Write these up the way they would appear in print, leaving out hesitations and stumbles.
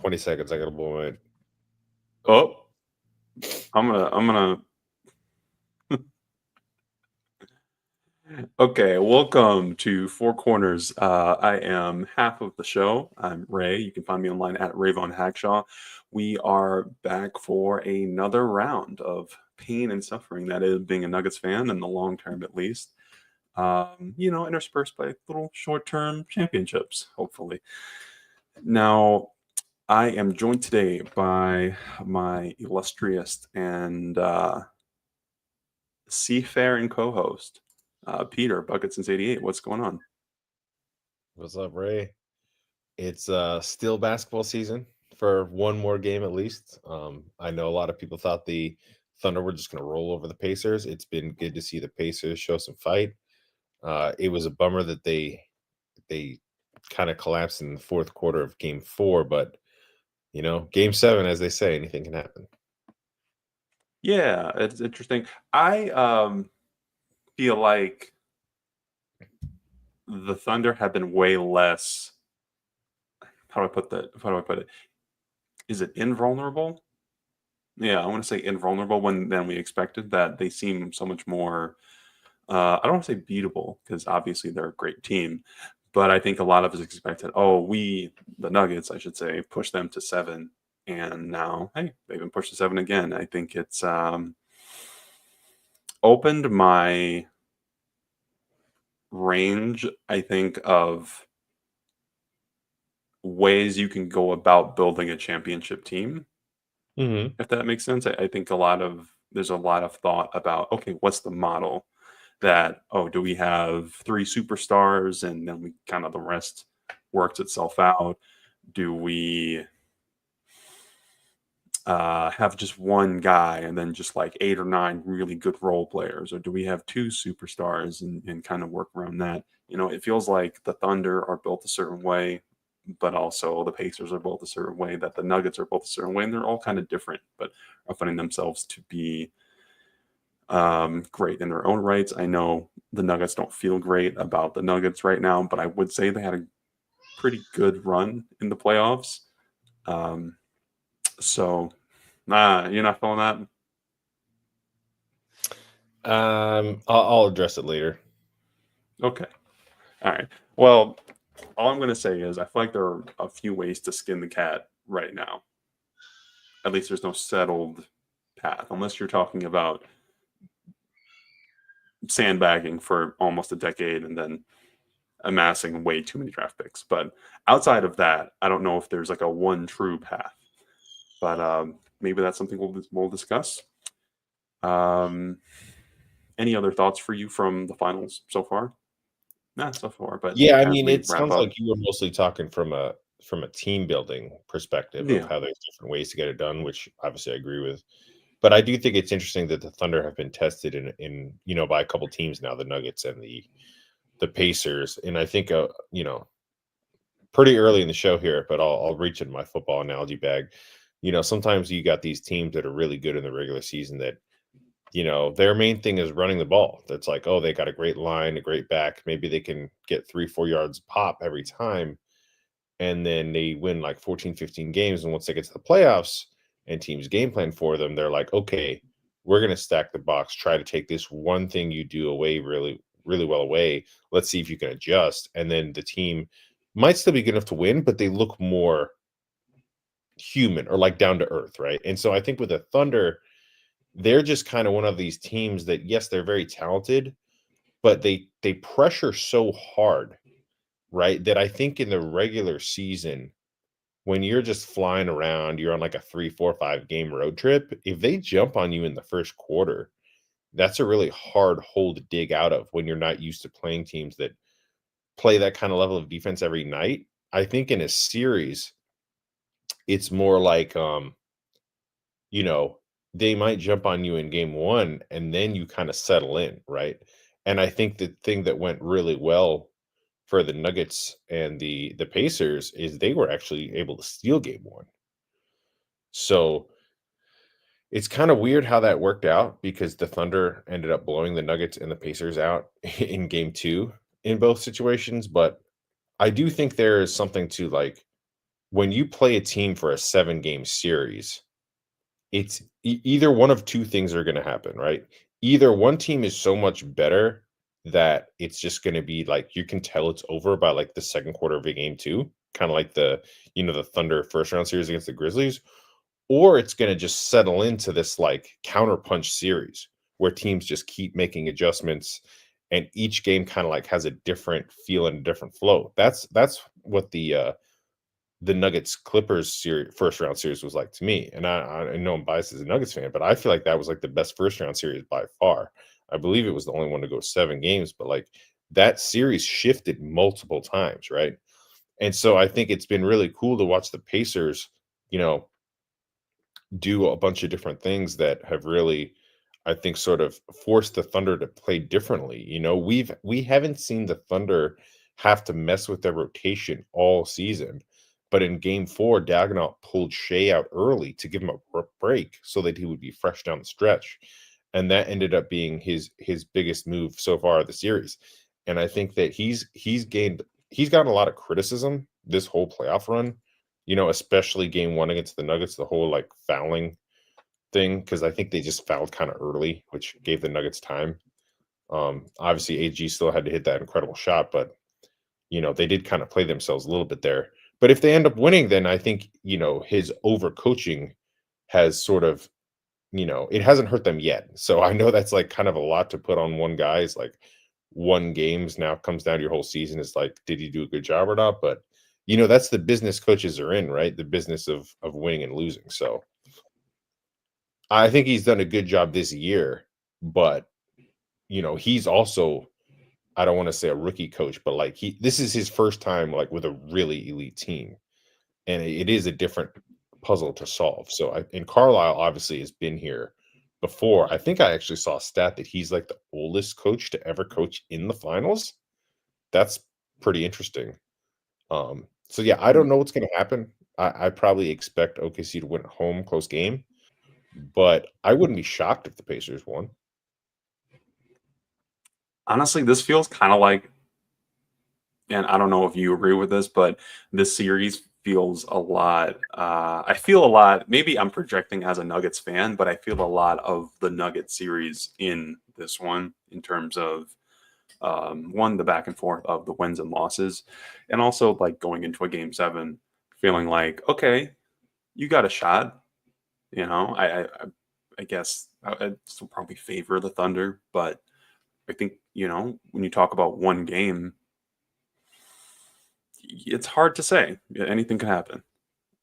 20 seconds. I gotta blow it. Oh, I'm gonna. Okay, welcome to Four Corners. I am half of the show. I'm Ray. You can find me online at Rayvon Hackshaw. We are back for another round of pain and suffering. That is being a Nuggets fan in the long term, at least. Interspersed by little short-term championships, hopefully. Now, I am joined today by my illustrious and seafaring co-host, Peter Bucket since '88. What's going on? What's up, Ray? It's still basketball season for one more game at least. I know a lot of people thought the Thunder were just gonna roll over the Pacers. It's been good to see the Pacers show some fight. It was a bummer that they kind of collapsed in the fourth quarter of game 4, but game 7, as they say, anything can happen. Yeah, it's interesting. I feel like the Thunder have been way less. How do I put that? How do I put it? Is it invulnerable? Yeah, I want to say invulnerable than we expected. That they seem so much more. I don't want to say beatable because obviously they're a great team, but I think a lot of us expected. Oh, the Nuggets, I should say, pushed them to 7, and now hey, they've been pushed to 7 again. I think it's opened my range, I think, of ways you can go about building a championship team, Mm-hmm. if that makes sense. I think there's a lot of thought about, okay, what's the model do we have 3 superstars and then we kind of the rest works itself out? Do we have just one guy and then just like 8 or 9 really good role players, or do we have 2 superstars and kind of work around that? It feels like the Thunder are built a certain way, but also the Pacers are built a certain way, that the Nuggets are built a certain way, and they're all kind of different, but are finding themselves to be great in their own rights. I know the Nuggets don't feel great about the Nuggets right now, but I would say they had a pretty good run in the playoffs. Um, so, you're not feeling that? I'll address it later. Okay. All right. Well, all I'm going to say is I feel like there are a few ways to skin the cat right now. At least there's no settled path, unless you're talking about sandbagging for almost a decade and then amassing way too many draft picks. But outside of that, I don't know if there's like a one true path. But maybe that's something we'll discuss. Any other thoughts for you from the finals so far? Not so far, but Yeah, I as mean, we it wrap sounds up. like you were mostly talking from a team building perspective of Yeah. how there's different ways to get it done, which obviously I agree with. But I do think it's interesting that the Thunder have been tested in by a couple teams now, the Nuggets and the Pacers, and I think pretty early in the show here, but I'll reach into my football analogy bag. Sometimes you got these teams that are really good in the regular season that their main thing is running the ball. That's like, oh, they got a great line, a great back. Maybe they can get 3-4 yards pop every time. And then they win like 14, 15 games. And once they get to the playoffs and teams game plan for them, they're like, okay, we're going to stack the box, try to take this one thing you do away really, really well away. Let's see if you can adjust. And then the team might still be good enough to win, but they look more human or like down to earth, right? And so I think with the Thunder, they're just kind of one of these teams that, yes, they're very talented, but they pressure so hard, right? That I think in the regular season, when you're just flying around, you're on like a 3, 4, 5 game road trip. If they jump on you in the first quarter, that's a really hard hole to dig out of when you're not used to playing teams that play that kind of level of defense every night. I think in a series, it's more like you know, they might jump on you in game 1 and then you kind of settle in, right? And I think the thing that went really well for the Nuggets and the Pacers is they were actually able to steal game 1. So it's kind of weird how that worked out because the Thunder ended up blowing the Nuggets and the Pacers out in game 2 in both situations, but I do think there is something to like when you play a team for a 7-game series, it's either one of two things are going to happen, right? Either one team is so much better that it's just going to be like you can tell it's over by like the second quarter of a game two, kind of like the Thunder first round series against the Grizzlies, or it's going to just settle into this like counterpunch series where teams just keep making adjustments and each game kind of like has a different feel and a different flow. That's what the Nuggets Clippers series first round series was like to me. And I know I'm biased as a Nuggets fan, but I feel like that was like the best first round series by far. I believe it was the only one to go 7 games, but like that series shifted multiple times, right? And so I think it's been really cool to watch the Pacers, you know, do a bunch of different things that have really, I think, sort of forced the Thunder to play differently. We haven't seen the Thunder have to mess with their rotation all season. But in game four, Dagnall pulled Shea out early to give him a break so that he would be fresh down the stretch. And that ended up being his biggest move so far of the series. And I think that he's gotten a lot of criticism this whole playoff run, especially game one against the Nuggets, the whole like fouling thing, because I think they just fouled kind of early, which gave the Nuggets time. Obviously, AG still had to hit that incredible shot, but they did kind of play themselves a little bit there. But if they end up winning, then I think his overcoaching has sort of it hasn't hurt them yet. So I know that's like kind of a lot to put on one guy. It's like one games now comes down to your whole season. It's like, did he do a good job or not? But that's the business coaches are in, right? The business of winning and losing. So I think he's done a good job this year, but he's also, I don't want to say a rookie coach, but like this is his first time like with a really elite team, and it is a different puzzle to solve. So and Carlisle obviously has been here before. I think I actually saw a stat that he's like the oldest coach to ever coach in the finals. That's pretty interesting. So yeah, I don't know what's going to happen. I probably expect OKC to win at home, close game, but I wouldn't be shocked if the Pacers won. Honestly, this feels kind of like, and I don't know if you agree with this, but this series feels a lot. I feel a lot. Maybe I'm projecting as a Nuggets fan, but I feel a lot of the Nuggets series in this one in terms of one, the back and forth of the wins and losses, and also like going into a game seven, feeling like, okay, you got a shot. I guess I'd still probably favor the Thunder, but I think when you talk about one game, it's hard to say. Anything can happen.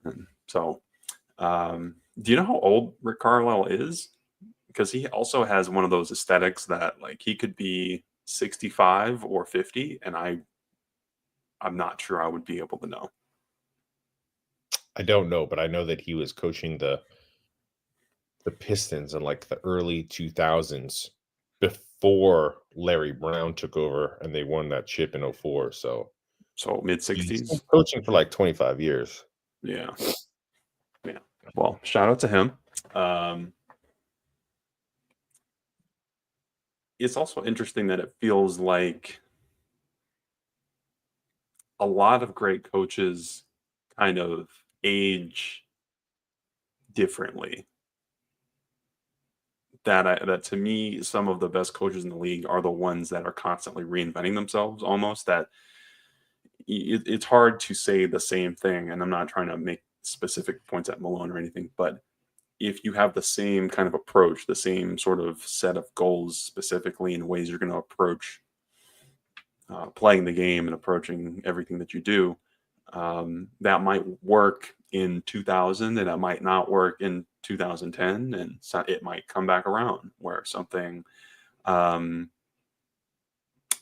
And so, do you know how old Rick Carlisle is? Because he also has one of those aesthetics that like he could be 65 or 50, and I'm not sure I would be able to know. I don't know, but I know that he was coaching the Pistons in like the early 2000s before Larry Brown took over and they won that chip in '04. So So mid he's been 60s. coaching for like 25 years. Yeah. Yeah. Well, shout out to him. Um, it's also interesting that it feels like a lot of great coaches kind of age differently. That to me, some of the best coaches in the league are the ones that are constantly reinventing themselves. Almost that it's hard to say the same thing. And I'm not trying to make specific points at Malone or anything, but if you have the same kind of approach, the same sort of set of goals specifically in ways you're going to approach playing the game and approaching everything that you do, that might work in 2000 and it might not work in 2010, and so it might come back around where something um,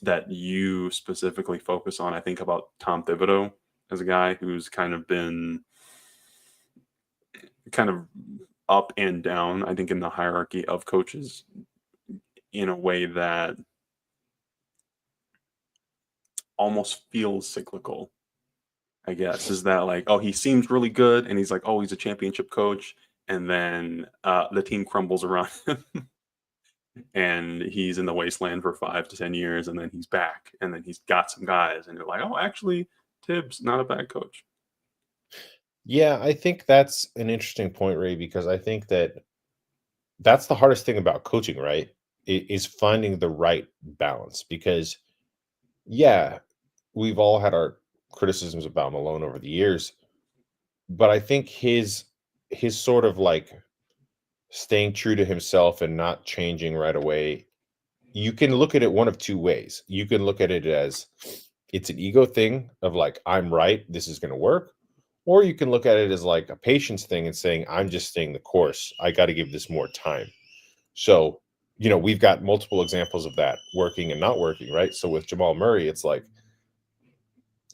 that you specifically focus on. I think about Tom Thibodeau as a guy who's kind of been kind of up and down, I think, in the hierarchy of coaches in a way that almost feels cyclical, I guess. Is that like, oh, he seems really good and he's like, oh, he's a championship coach. And then the team crumbles around him and he's in the wasteland for 5 to 10 years and then he's back and then he's got some guys and you're like, oh, actually, Tibbs, not a bad coach. Yeah, I think that's an interesting point, Ray, because I think that that's the hardest thing about coaching, right? Is finding the right balance. Because, yeah, we've all had our criticisms about Malone over the years, but I think his sort of like staying true to himself and not changing right away, you can look at it one of two ways. You can look at it as it's an ego thing of like, I'm right, this is going to work. Or you can look at it as like a patience thing and saying, I'm just staying the course. I got to give this more time. So, we've got multiple examples of that working and not working, right? So with Jamal Murray, it's like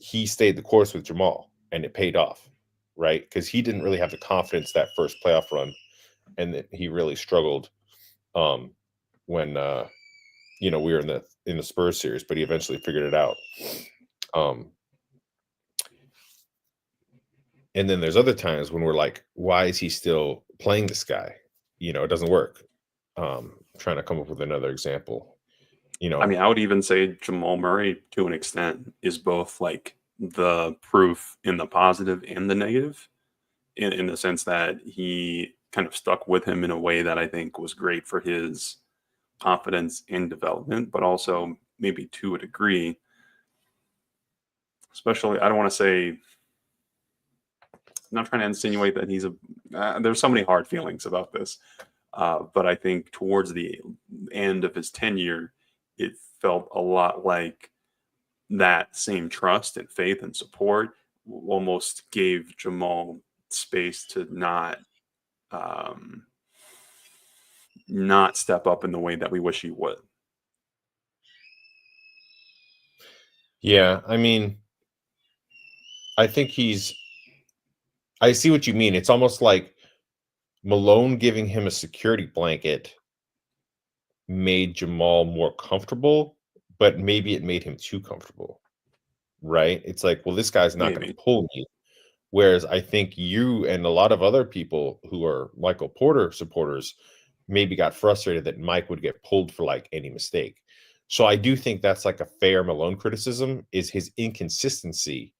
he stayed the course with Jamal and it paid off, right? Because he didn't really have the confidence that first playoff run, and that he really struggled um, when we were in the Spurs series, but he eventually figured it out. Um, and then there's other times when we're like, why is he still playing this guy? It doesn't work. Trying to come up with another example. I mean, I would even say Jamal Murray, to an extent, is both like the proof in the positive and the negative, in the sense that he kind of stuck with him in a way that I think was great for his confidence and development, but also maybe to a degree, especially, I don't want to say, I'm not trying to insinuate that he's there's so many hard feelings about this. But I think towards the end of his tenure, it felt a lot like that same trust and faith and support almost gave Jamal space to um, not step up in the way that we wish he would. Yeah, I mean, I think I see what you mean. It's almost like Malone giving him a security blanket made Jamal more comfortable, but maybe it made him too comfortable, right? It's like, well, this guy's not going to Maybe. pull me. Whereas I think you and a lot of other people who are Michael Porter supporters maybe got frustrated that Mike would get pulled for like any mistake. So I do think that's like a fair Malone criticism, is his inconsistency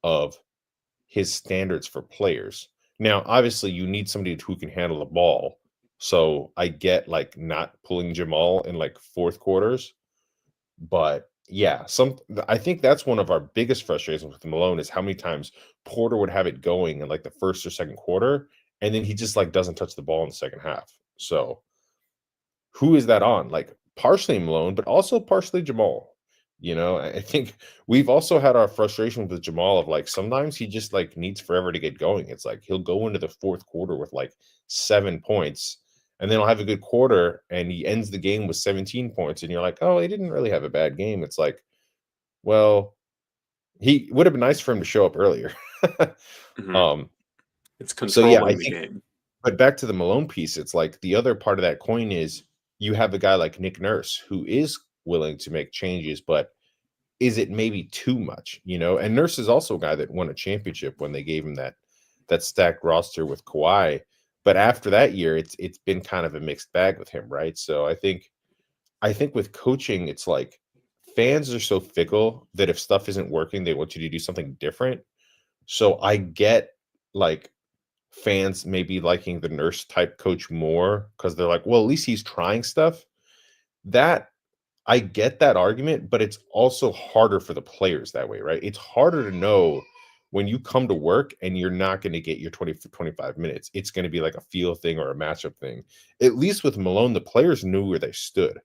of his standards for players. Now, obviously, you need somebody who can handle the ball. So I get like not pulling Jamal in like fourth quarters, but yeah, I think that's one of our biggest frustrations with Malone is how many times Porter would have it going in like the first or second quarter, and then he just like doesn't touch the ball in the second half. So who is that on? Like partially Malone, but also partially Jamal. I think we've also had our frustration with Jamal of like sometimes he just like needs forever to get going. It's like he'll go into the fourth quarter with like 7 points, and then he'll have a good quarter and he ends the game with 17 points. And you're like, oh, he didn't really have a bad game. It's like, well, he would have been nice for him to show up earlier. Mhm. um, It's so yeah, I controlling the think, game. but back to the Malone piece, it's like the other part of that coin is you have a guy like Nick Nurse who is willing to make changes, but is it maybe too much? And Nurse is also a guy that won a championship when they gave him that stacked roster with Kawhi. But after that year, it's been kind of a mixed bag with him, right? So I think with coaching, it's like fans are so fickle that if stuff isn't working, they want you to do something different. So I get like fans maybe liking the Nurse type coach more because they're like, well, at least he's trying stuff. That I get that argument, but it's also harder for the players that way, right? It's harder to know when you come to work and you're not going to get your 20 to 25 minutes. It's going to be like a feel thing or a matchup thing. At least with Malone, the players knew where they stood.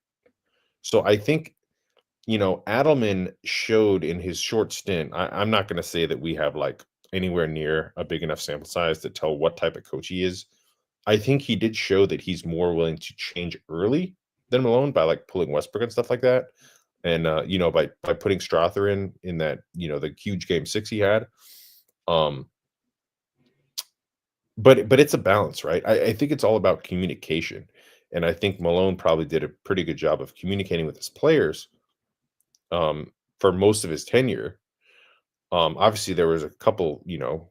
So I think, Adelman showed in his short stint. I'm not going to say that we have like anywhere near a big enough sample size to tell what type of coach he is. I think he did show that he's more willing to change early than Malone by like pulling Westbrook and stuff like that. And by putting Strother in that, the huge game 6 he had. Um but it's a balance, right? I think it's all about communication. And I think Malone probably did a pretty good job of communicating with his players for most of his tenure. Obviously there was a couple,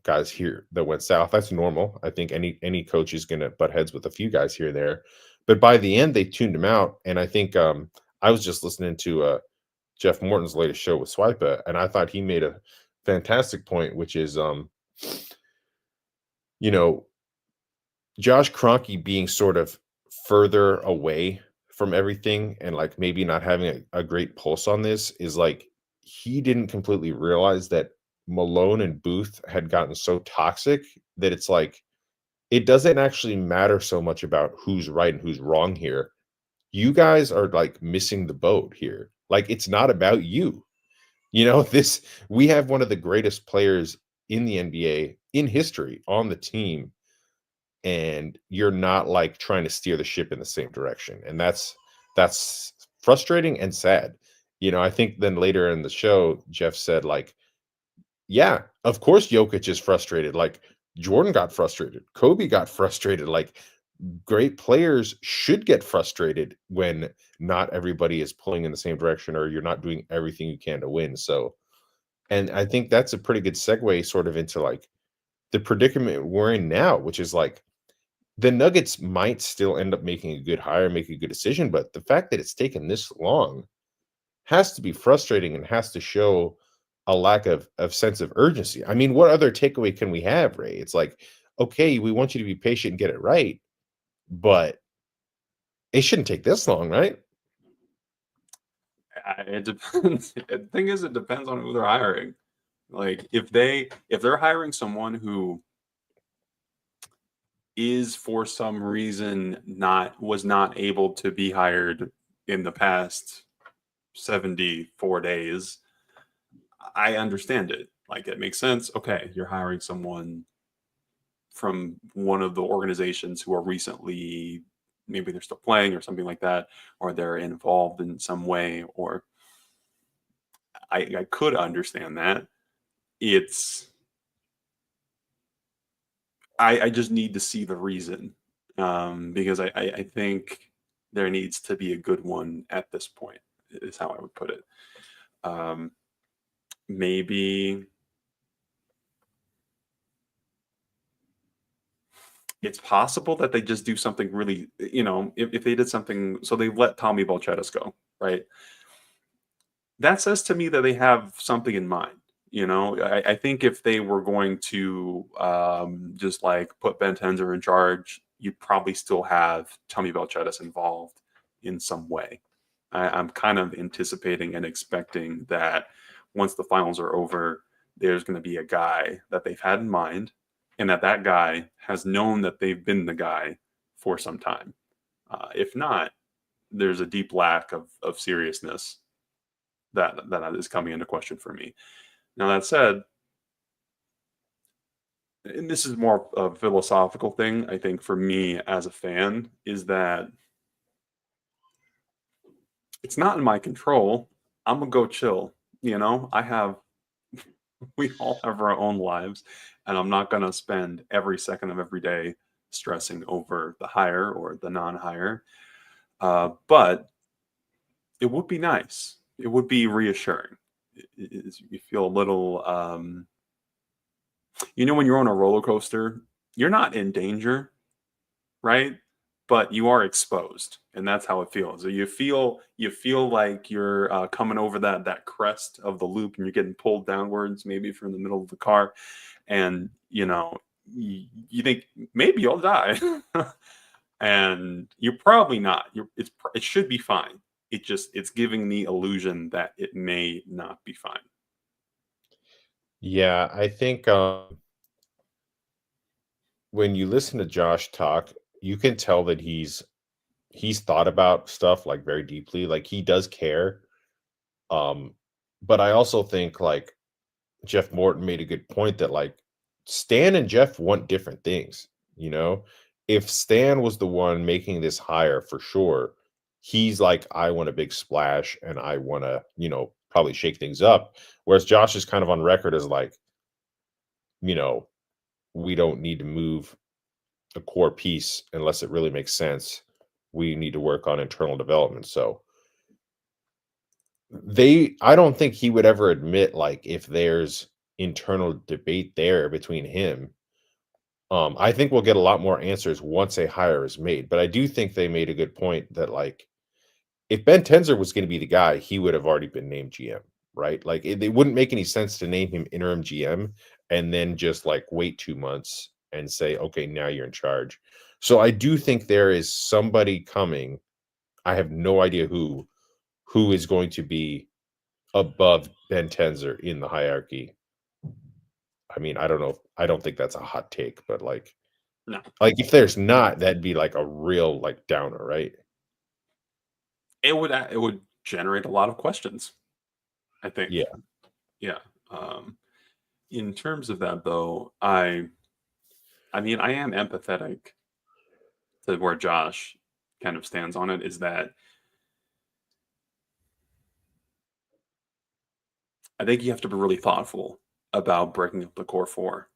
guys here that went south. That's normal. I think any coach is gonna butt heads with a few guys here and there. But by the end, they tuned him out. And I think I was just listening to Jeff Morton's latest show with Swipa, and I thought he made a fantastic point, which is you know, Josh Kroenke being sort of further away from everything and like maybe not having a great pulse on this is like he didn't completely realize that Malone and Booth had gotten so toxic that it's like it doesn't actually matter so much about who's right and who's wrong here. You guys are like missing the boat here. Like it's not about you. This we have one of the greatest players in the NBA in history on the team, and you're not like trying to steer the ship in the same direction. And that's frustrating and sad. I think then later in the show, Jeff said, like, yeah, of course Jokic is frustrated. Like Jordan got frustrated, Kobe got frustrated. Like great players should get frustrated when not everybody is pulling in the same direction or you're not doing everything you can to win. So, and I think that's a pretty good segue sort of into like the predicament we're in now, which is like the Nuggets might still end up making a good hire, make a good decision, but the fact that it's taken this long has to be frustrating and has to show a lack of sense of urgency. I mean, what other takeaway can we have, Ray? It's like, okay, we want you to be patient and get it right, but it shouldn't take this long, right? It depends. The thing is, it depends on who they're hiring. Like if they're hiring someone who is for some reason was not able to be hired in the past 74 days, I understand it. Like it makes sense. Okay, you're hiring someone from one of the organizations who are recently, maybe they're still playing or something like that, or they're involved in some way, or I could understand that. It's I just need to see the reason, because I think there needs to be a good one at this point, is how I would put it. Um, Maybe it's possible that they just do something really, if they did something, so they let Tommy Balchetis go, right? That says to me that they have something in mind. I think if they were going to just like put Ben Tenzer in charge, you'd probably still have Tommy Balchetis involved in some way. I'm kind of anticipating and expecting that once the finals are over, there's going to be a guy that they've had in mind, and that guy has known that they've been the guy for some time. If not, there's a deep lack of seriousness that is coming into question for me. Now that said, and this is more of a philosophical thing, I think for me as a fan, is that it's not in my control. I'm gonna go chill. I have we all have our own lives, and I'm not gonna spend every second of every day stressing over the hire or the non-hire. But it would be nice. It would be reassuring. You feel a little, when you're on a roller coaster, you're not in danger, right? But you are exposed, and that's how it feels. So you feel like you're coming over that crest of the loop, and you're getting pulled downwards, maybe from the middle of the car, and you think maybe you'll die, and you're probably not. It should be fine. It's giving the illusion that it may not be fine. Yeah, I think when you listen to Josh talk, you can tell that he's thought about stuff like very deeply. Like he does care. Um, but I also think like Jeff Morton made a good point that like Stan and Jeff want different things. You know, if Stan was the one making this hire for sure, he's like, I want a big splash and I want to, probably shake things up. Whereas Josh is kind of on record as like, you know, we don't need to move a core piece unless it really makes sense. We need to work on internal development. So I don't think he would ever admit like if there's internal debate there between him. I think we'll get a lot more answers once a hire is made, but I do think they made a good point that like if Ben Tenzer was going to be the guy, he would have already been named GM, right? Like it wouldn't make any sense to name him interim GM and then just like wait 2 months and say, okay, now you're in charge. So I do think there is somebody coming. I have no idea who is going to be above Ben Tenzer in the hierarchy. I mean, I don't know. I don't think that's a hot take, but No, if there's not, that'd be like a real downer, right? it would generate a lot of questions, I think. Yeah. Yeah. Um, in terms of that, though, I mean, I am empathetic to where Josh kind of stands on it. Is that I think you have to be really thoughtful about breaking up the core four,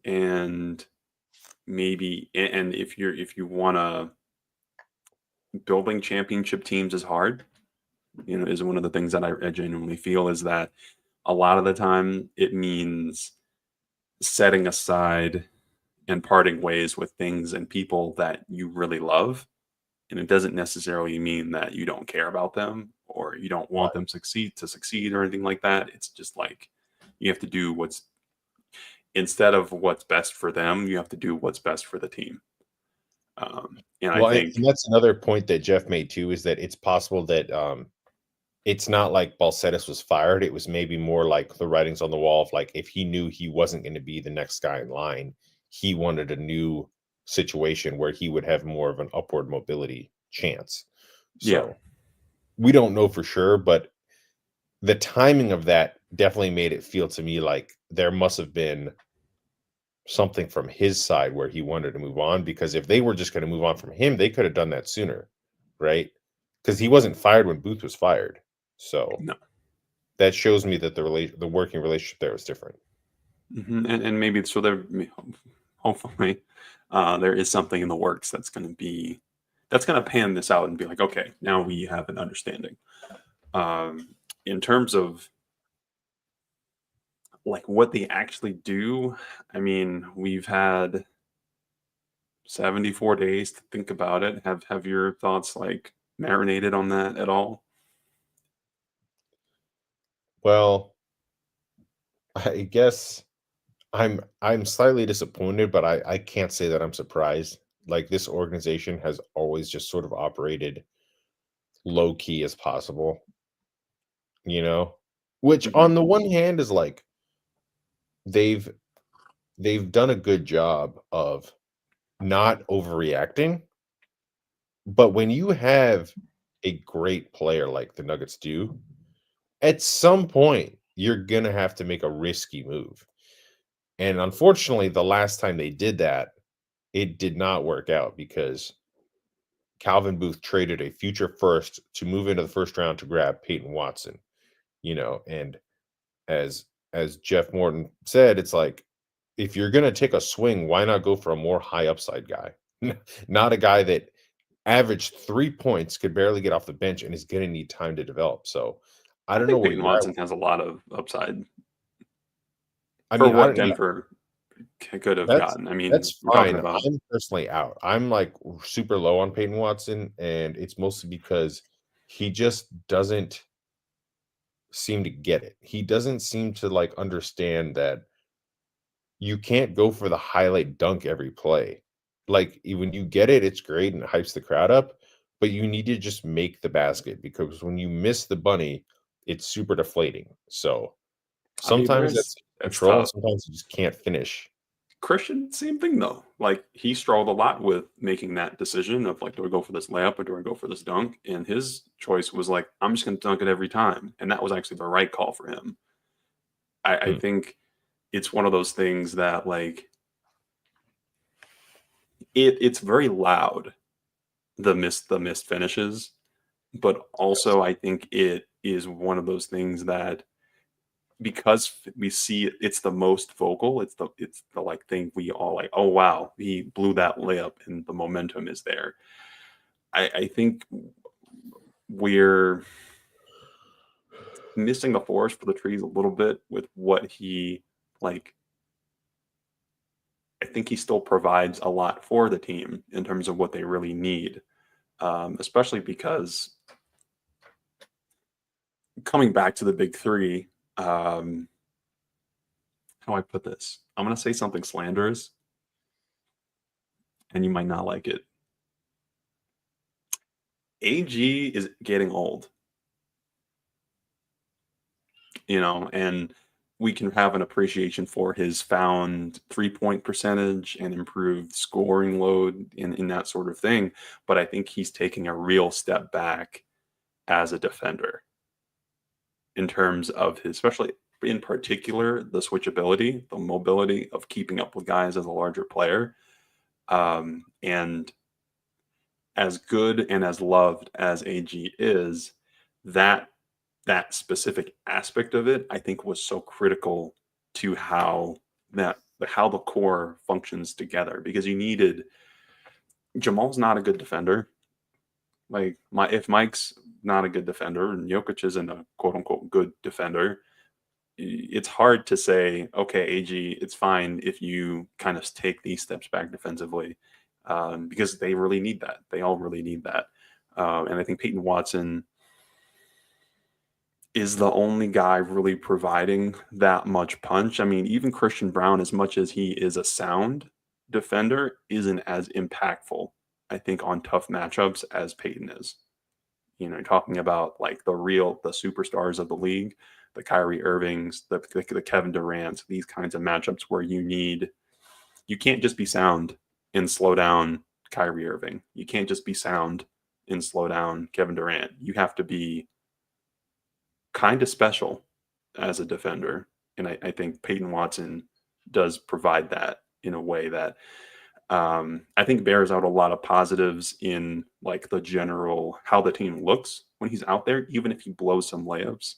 and and if you want to building championship teams is hard. Is one of the things that I genuinely feel is that a lot of the time it means setting aside and parting ways with things and people that you really love. And it doesn't necessarily mean that you don't care about them or you don't want them to succeed or anything like that. It's just like you have to do what's instead of what's best for them, you have to do what's best for the team. And I Well, think, and that's another point that Jeff made too, is that it's possible that it's not like Balcetis was fired. It was maybe more like the writings on the wall of if he knew he wasn't going to be the next guy in line, he wanted a new situation where he would have more of an upward mobility chance. yeah, So we don't know for sure, but the timing of that definitely made it feel to me like there must have been something from his side where he wanted to move on, because if they were just going to move on from him, they could have done that sooner, right? Because he wasn't fired when Booth was fired. So no. that shows me that the working relationship there was different. And maybe so there, hopefully, there is something in the works that's going to pan this out and be like, okay, now we have an understanding. In terms of what they actually do, I mean, we've had 74 days to think about it. Have your thoughts marinated on that at all? Well, I guess I'm slightly disappointed, but I can't say that I'm surprised. This organization has always just sort of operated low key as possible, you know? Which Hmm. on the one hand is they've they've done a good job of not overreacting, but when you have a great player like the Nuggets do, at some point you're gonna have to make a risky move. And unfortunately, the last time they did that, it did not work out because Calvin Booth traded a future first to move into the first round to grab Peyton Watson, and as Jeff Morton said, it's if you're gonna take a swing, why not go for a more high upside guy? Not a guy that averaged 3 points, could barely get off the bench, and is gonna need time to develop. So I I don't know think where Peyton you're at. Watson has a lot of upside I for mean, I what don't. Yeah, Denver could have that's gotten. I mean, that's we're talking fine. about I'm personally out. I'm super low on Peyton Watson, and it's mostly because he just doesn't seem to get it. He doesn't seem to understand that you can't go for the highlight dunk every play. When you get it, it's great and it hypes the crowd up, but you need to just make the basket, because when you miss the bunny, it's super deflating. So I mean, sometimes that's that's control, and tough. sometimes you just can't finish. Christian, same thing though. Like he struggled a lot with making that decision of do I go for this layup or do I go for this dunk? And his choice was I'm just going to dunk it every time, and that was actually the right call for him. I Hmm. think it's one of those things that it's very loud, the missed finishes, but Yes. also I think it is one of those things that because we see it's the most vocal, it's the thing we all oh wow, he blew that layup and the momentum is there. I think we're missing the forest for the trees a little bit with what he like I think he still provides a lot for the team in terms of what they really need, especially because coming back to the big three, um, how do I put this? I'm going to say something slanderous, and you might not like it. AG is getting old, and we can have an appreciation for his found 3-point percentage and improved scoring load in that sort of thing. But I think he's taking a real step back as a defender in terms of his, especially in particular, the switchability, the mobility of keeping up with guys as a larger player. And as good and as loved as AG is, that specific aspect of it, I think, was so critical to how the core functions together, because you needed Jamal's not a good defender. Like if Mike's not a good defender and Jokic isn't a quote unquote good defender, it's hard to say, okay, AG, it's fine if you kind of take these steps back defensively, because they really need that. They all really need that. And I think Peyton Watson is the only guy really providing that much punch. I mean, even Christian Brown, as much as he is a sound defender, isn't as impactful, I think, on tough matchups as Peyton is. Talking about like the superstars of the league, the Kyrie Irvings, the Kevin Durant, these kinds of matchups where you can't just be sound and slow down Kyrie Irving. You can't just be sound and slow down Kevin Durant. You have to be kind of special as a defender. And I think Peyton Watson does provide that in a way that I think bears out a lot of positives in like the general, how the team looks when he's out there, even if he blows some layups.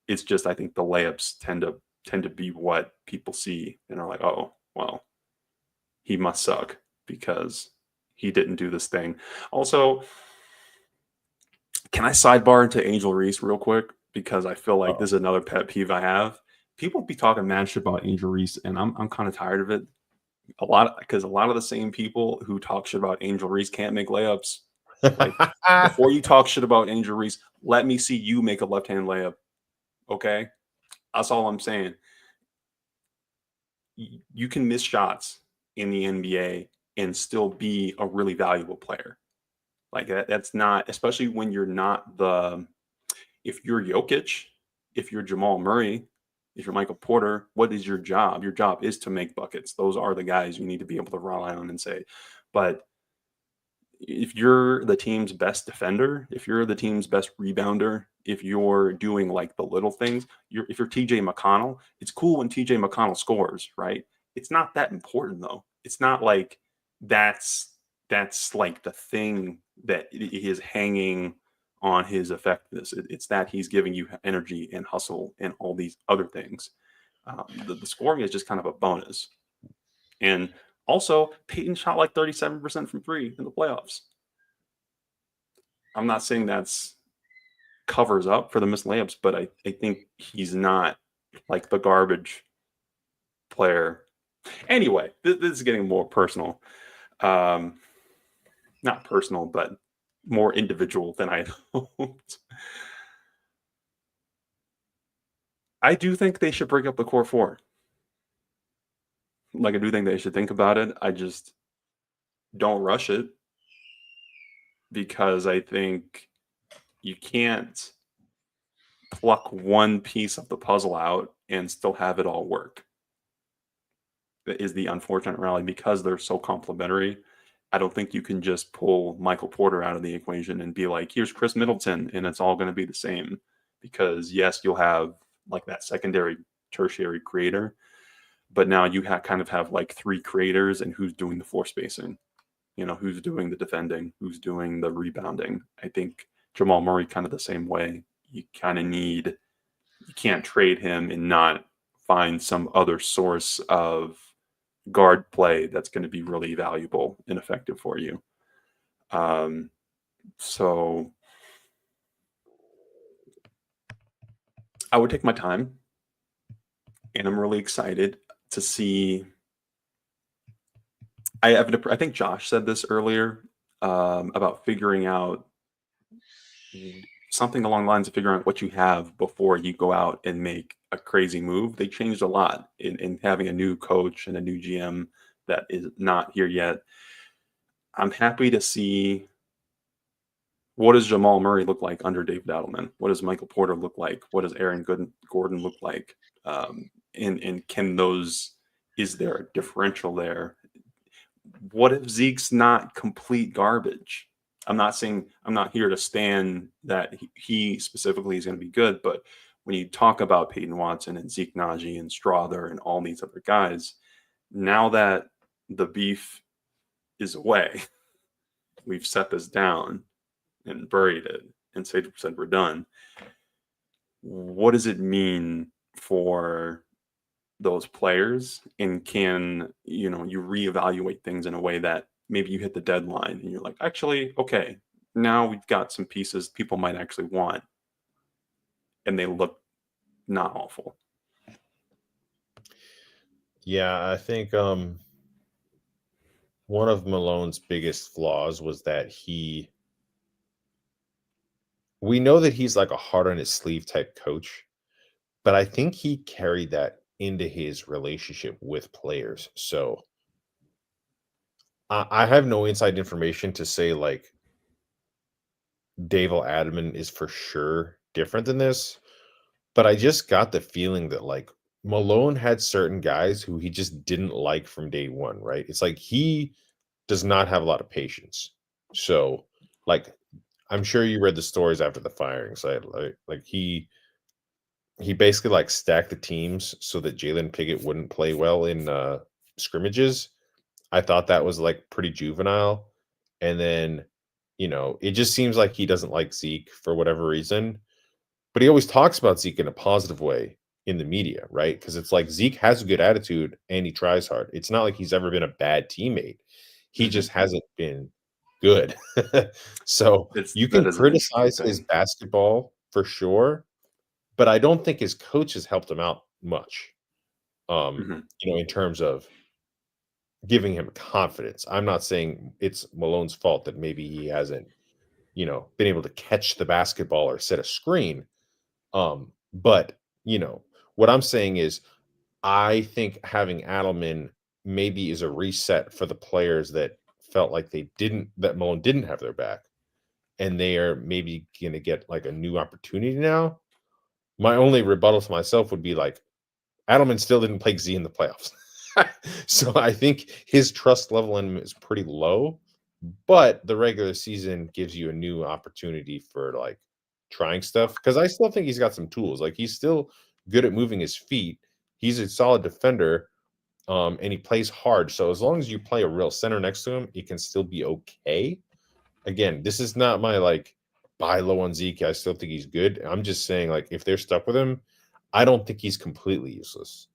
It's just, I think the layups tend to be what people see and are like, oh, well, he must suck because he didn't do this thing. Also, can I sidebar into Angel Reese real quick? Because I feel like this is another pet peeve I have. People be talking mad shit about Angel Reese, and I'm kind of tired of it. Because a lot of the same people who talk shit about Angel Reese can't make layups. Like, before you talk shit about Angel Reese, let me see you make a left-hand layup. Okay? That's all I'm saying. You can miss shots in the NBA and still be a really valuable player. Like that's not, especially when you're not if you're Jokic, if you're Jamal Murray, if you're Michael Porter, what is your job? Your job is to make buckets. Those are the guys you need to be able to rely on and say. But if you're the team's best defender, if you're the team's best rebounder, if you're doing like the little things, if you're TJ McConnell, it's cool when TJ McConnell scores, right? It's not that important though. It's not like that's like the thing that is hanging on his effectiveness. It's that he's giving you energy and hustle and all these other things. The scoring is just kind of a bonus. And also, Peyton shot like 37% from three in the playoffs. I'm not saying that's covers up for the missed layups, but I think he's not like the garbage player. Anyway, this is getting more personal. Not personal, but more individual than I hoped. I do think they should break up the core four. Like, I do think they should think about it. I just don't rush it, because I think you can't pluck one piece of the puzzle out and still have it all work. That is the unfortunate reality, because they're so complementary. I don't think you can just pull Michael Porter out of the equation and be like, here's Chris Middleton, and it's all going to be the same. Because yes, you'll have like that secondary, tertiary creator, but now you kind of have like three creators, and who's doing the floor spacing? Who's doing the defending? Who's doing the rebounding? I think Jamal Murray kind of the same way. You can't trade him and not find some other source of guard play that's going to be really valuable and effective for you. So I would take my time, and I'm really excited to see. I think Josh said this earlier about figuring out something along the lines of figuring out what you have before you go out and make a crazy move. They changed a lot in having a new coach and a new GM that is not here yet. I'm happy to see, what does Jamal Murray look like under David Adelman? What does Michael Porter look like? What does Aaron Gordon look like? And can those, is there a differential there? What if Zeke's not complete garbage? I'm not here to stand that he specifically is going to be good, but when you talk about Peyton Watson and Zeke Najee and Strother and all these other guys, now that the beef is away, we've set this down and buried it and said we're done. What does it mean for those players? And can you reevaluate things in a way that maybe you hit the deadline and you're like, actually, okay, now we've got some pieces people might actually want, and they look not awful. Yeah, I think one of Malone's biggest flaws was that we know that he's like a heart on his sleeve type coach, but I think he carried that into his relationship with players. So I have no inside information to say like Dave Adman is for sure different than this, but I just got the feeling that like Malone had certain guys who he just didn't like from day one, right? It's like he does not have a lot of patience. So, like, I'm sure you read the stories after the firings. Like he basically like stacked the teams so that Jalen Pickett wouldn't play well in scrimmages. I thought that was like pretty juvenile. And then, it just seems like he doesn't like Zeke for whatever reason. But he always talks about Zeke in a positive way in the media, right? Because it's like Zeke has a good attitude and he tries hard. It's not like he's ever been a bad teammate. He Mm-hmm. just hasn't been good. So you That can is an interesting criticize his thing. basketball for sure, but I don't think his coaches helped him out much. Mm-hmm. In terms of giving him confidence. I'm not saying it's Malone's fault that maybe he hasn't, been able to catch the basketball or set a screen. But what I'm saying is I think having Adelman maybe is a reset for the players that felt like that Malone didn't have their back, and they are maybe gonna get like a new opportunity now. My only rebuttal to myself would be like Adelman still didn't play Z in the playoffs. So I think his trust level in him is pretty low, but the regular season gives you a new opportunity for like trying stuff because I still think he's got some tools. Like he's still good at moving his feet. He's a solid defender, and he plays hard. So as long as you play a real center next to him, it can still be okay. Again, this is not my like buy low on Zeke. I still think he's good. I'm just saying like if they're stuck with him, I don't think he's completely useless.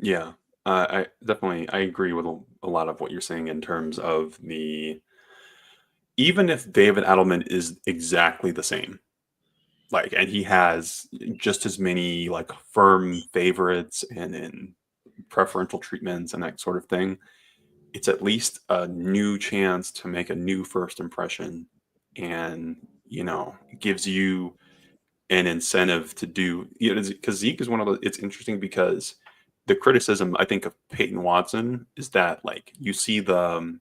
Yeah, I definitely I agree with a lot of what you're saying in terms of even if David Adelman is exactly the same, like, and he has just as many like firm favorites and preferential treatments and that sort of thing, it's at least a new chance to make a new first impression, and gives you an incentive to do, because Zeke is one of the, it's interesting because the criticism I think of Peyton Watson is that like you see the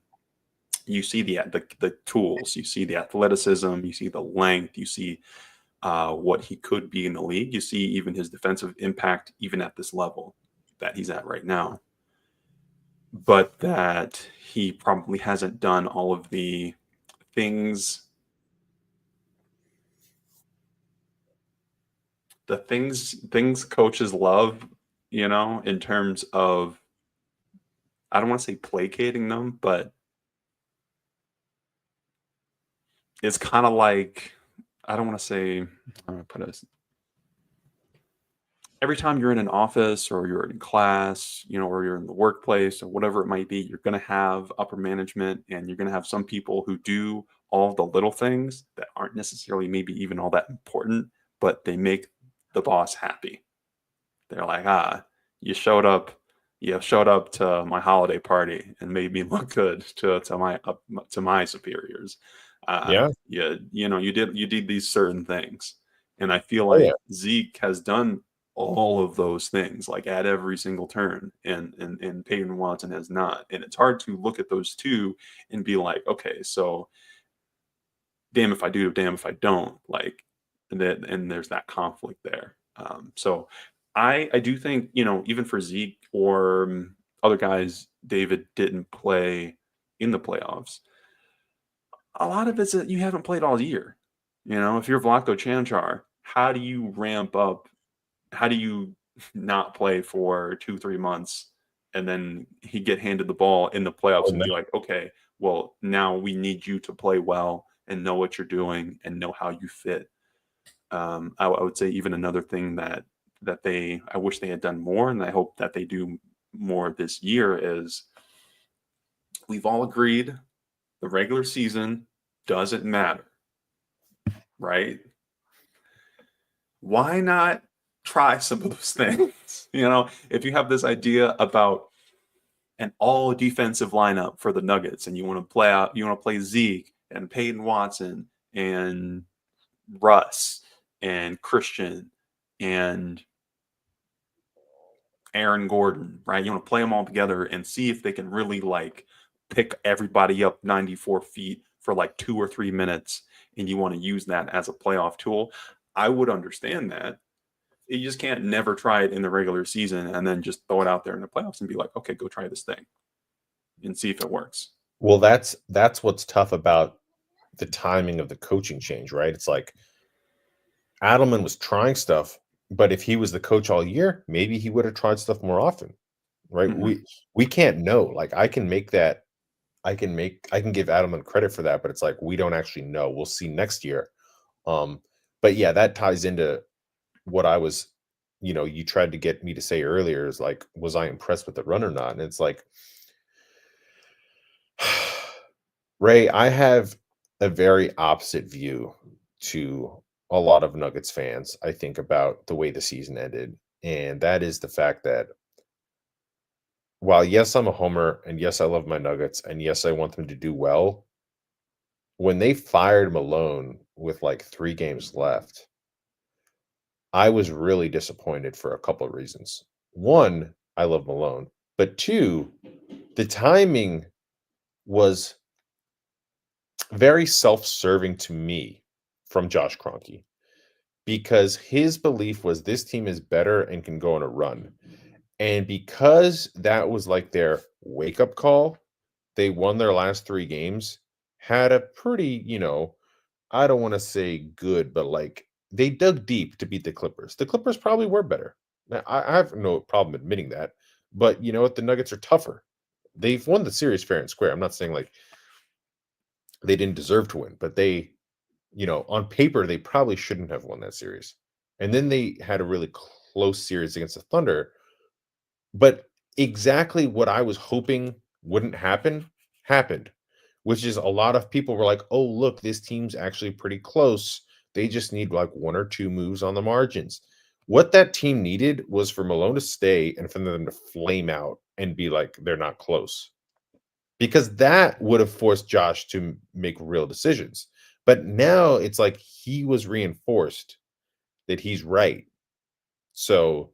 tools, you see the athleticism, you see the length, you see what he could be in the league, you see even his defensive impact even at this level that he's at right now, but that he probably hasn't done all of the things things coaches love, in terms of, I don't want to say placating them, but it's kind of like, I don't want to say, I'm gonna put it, every time you're in an office or you're in class, or you're in the workplace or whatever it might be, you're going to have upper management and you're going to have some people who do all the little things that aren't necessarily maybe even all that important, but they make the boss happy. They're like, you showed up, you showed up to my holiday party and made me look good to my superiors. Yeah. You did these certain things, and I feel Oh yeah. like Zeke has done all of those things like at every single turn, and Peyton Watson has not. And it's hard to look at those two and be like, okay, so damn if I do, damn if I don't. Like that, and there's that conflict there. So I do think, even for Zeke or other guys, David didn't play in the playoffs. A lot of it's that you haven't played all year. If you're Vlatko Chanchar, how do you ramp up? How do you not play for 2-3 months and then he get handed the ball in the playoffs Well, and be like, okay, well, now we need you to play well and know what you're doing and know how you fit. I would say even another thing that I wish they had done more, and I hope that they do more this year, is we've all agreed the regular season doesn't matter, right? Why not try some of those things? If you have this idea about an all defensive lineup for the Nuggets and you want to play Zeke and Peyton Watson and Russ and Christian and Aaron Gordon, right? You want to play them all together and see if they can really like pick everybody up 94 feet for like 2 or 3 minutes, and you want to use that as a playoff tool. I would understand that. You just can't never try it in the regular season and then just throw it out there in the playoffs and be like, okay, go try this thing and see if it works. well, that's what's tough about the timing of the coaching change, right? It's like Adelman was trying stuff, but if he was the coach all year, maybe he would have tried stuff more often, right? Mm-hmm. We can't know. Like I can make that I can give Adelman credit for that, but it's like we don't actually know. We'll see next year. But yeah, that ties into what I was, you tried to get me to say earlier is like, was I impressed with the run or not? And it's like, Ray, I have a very opposite view to a lot of Nuggets fans, I think, about the way the season ended. And that is the fact that while, yes, I'm a homer, and yes, I love my Nuggets, and yes, I want them to do well, when they fired Malone with like 3 games left, I was really disappointed for a couple of reasons. One, I love Malone, but two, the timing was very self-serving to me from Josh Kroenke because his belief was this team is better and can go on a run. And because that was like their wake-up call, they won their last 3 games, had a pretty, I don't want to say good, but like they dug deep to beat the Clippers. The Clippers probably were better. Now, I have no problem admitting that, but you know what? The Nuggets are tougher. They've won the series fair and square. I'm not saying like they didn't deserve to win, but they, on paper, they probably shouldn't have won that series. And then they had a really close series against the Thunder. But exactly what I was hoping wouldn't happen happened, which is a lot of people were like, oh, look, this team's actually pretty close. They just need like 1 or 2 moves on the margins. What that team needed was for Malone to stay and for them to flame out and be like, they're not close. Because that would have forced Josh to make real decisions. But now it's like he was reinforced that he's right. So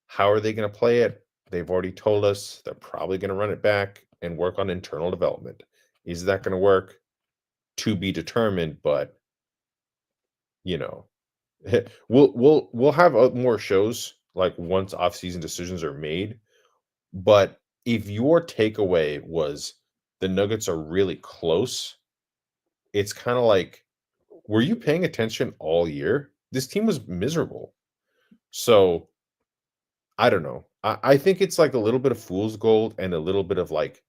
how are they going to play it? They've already told us they're probably going to run it back and work on internal development. Is that going to work? To be determined, but you know, we'll have more shows like once off-season decisions are made. But if your takeaway was the Nuggets are really close, it's kind of like, were you paying attention all year? This team was miserable. So I don't know. I think it's like a little bit of fool's gold and a little bit of like,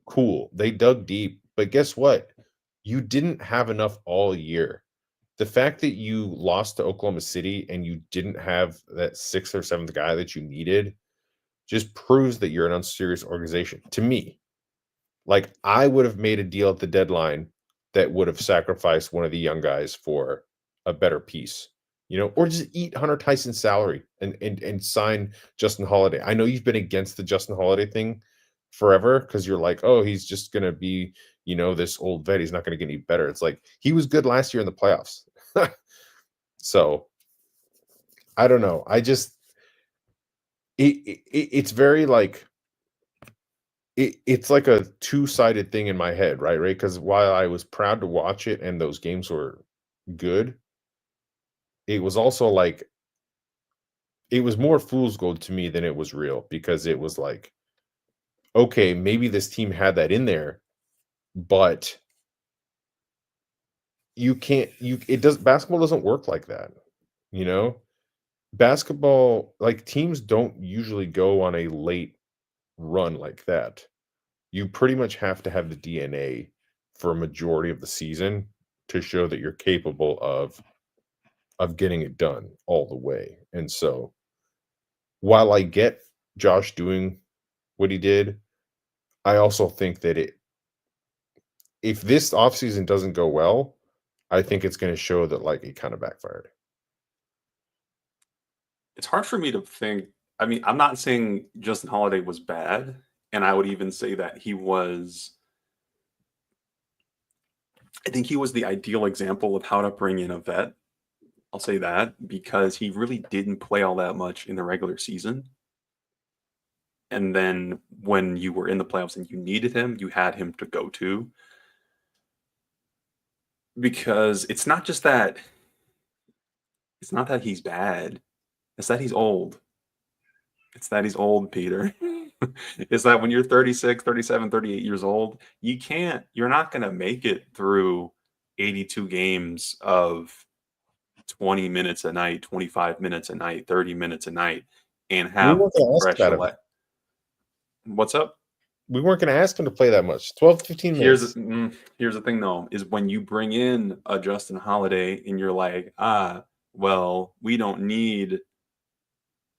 cool. They dug deep, but guess what? You didn't have enough all year. The fact that you lost to Oklahoma City and you didn't have that sixth or seventh guy that you needed just proves that you're an unserious organization to me. Like I would have made a deal at the deadline that would have sacrificed one of the young guys for a better piece, or just eat Hunter Tyson's salary and sign Justin Holiday. I know you've been against the Justin Holiday thing forever because you're like, oh, he's just gonna be, this old vet. He's not gonna get any better. It's like he was good last year in the playoffs. So I don't know. I just it's very like it's like a two-sided thing in my head, right? Because while I was proud to watch it and those games were good, it was also like it was more fool's gold to me than it was real because it was like, okay, maybe this team had that in there, but you can't you it does basketball doesn't work like that, you know? Basketball, like teams don't usually go on a late run like that. You pretty much have to have the DNA for a majority of the season to show that you're capable of getting it done all the way. And so while I get Josh doing what he did, I also think that if this offseason doesn't go well, I think it's going to show that like it kind of backfired. It's hard for me to think. I mean, I'm not saying Justin Holiday was bad, and I would even say that he was. I think he was the ideal example of how to bring in a vet. I'll say that because he really didn't play all that much in the regular season. And then when you were in the playoffs and you needed him, you had him to go to. Because it's not that he's bad. It's that he's old. It's that he's old, Peter. It's that when you're 36, 37, 38 years old, you're not going to make it through 82 games of 20 minutes a night, 25 minutes a night, 30 minutes a night, and We have weren't going to ask fresh that of him. elect. What's up? We weren't going to ask him to play that much. 12, 15 minutes. Here's the thing though, is when you bring in a Justin Holiday and you're like, well, we don't need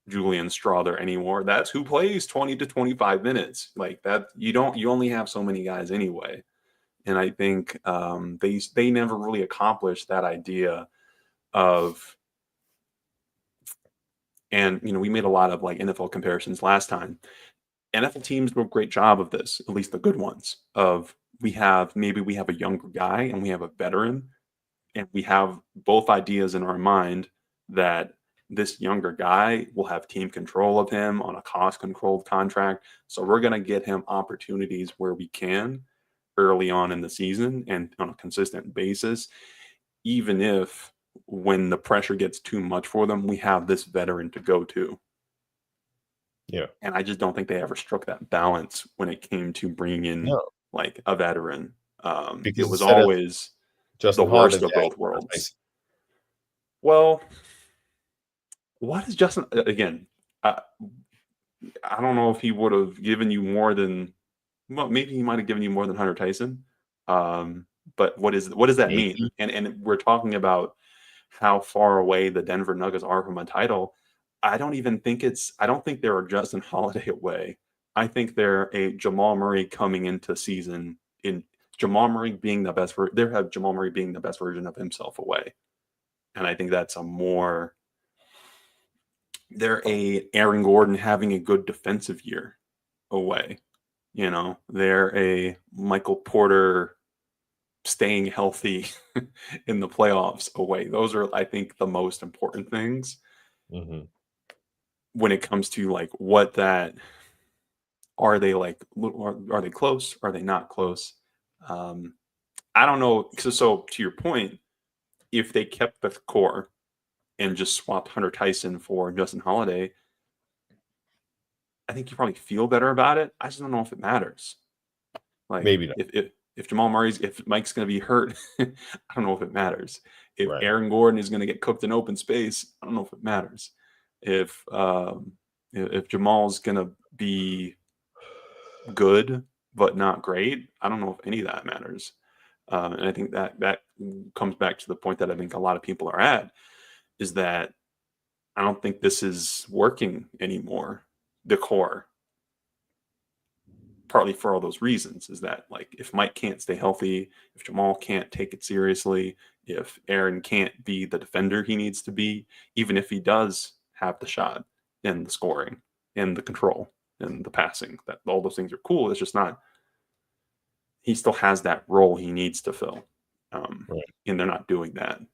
Julian Strother anymore. That's who plays 20 to 25 minutes. Like that, you only have so many guys anyway. And I think they never really accomplished that idea of, and we made a lot of like NFL comparisons last time. NFL teams do a great job of this, at least the good ones. Of maybe we have a younger guy and we have a veteran, and we have both ideas in our mind that this younger guy will have team control of him on a cost controlled contract. So we're going to get him opportunities where we can early on in the season and on a consistent basis, even if when the pressure gets too much for them, we have this veteran to go to. Yeah. And I just don't think they ever struck that balance when it came to bringing in No. like a veteran. It Because was instead of always the Justin Holiday, worst of they asked both Hunter worlds. Tyson. Well, what is Justin again? I don't know if he would have given you more than, well, maybe he might have given you more than Hunter Tyson. But what does that mean? Maybe. And we're talking about how far away the Denver Nuggets are from a title. I don't think they're a Justin Holiday away. I think they're a Jamal Murray coming into season in Jamal Murray being the best they have Jamal Murray being the best version of himself away. And I think that's they're a Aaron Gordon having a good defensive year away. They're a Michael Porter staying healthy in the playoffs away. Those are, I think, the most important things Mhm. when it comes to like what that are they like are they close? Are they not close? Um, I don't know. So to your point, if they kept the core and just swapped Hunter Tyson for Justin Holiday, I think you probably feel better about it. I just don't know if it matters. Like Maybe not. if Mike's going to be hurt, I don't know if it matters. If Right. Aaron Gordon is going to get cooked in open space, I don't know if it matters. If Jamal's going to be good but not great, I don't know if any of that matters. And I think that comes back to the point that I think a lot of people are at, is that I don't think this is working anymore. The core, partly for all those reasons, is that like if Mike can't stay healthy, if Jamal can't take it seriously, if Aaron can't be the defender he needs to be, even if he does have the shot and the scoring and the control, and the passing. That all those things are cool. It's just not. He still has that role he needs to fill, Right. and they're not doing that. Yeah,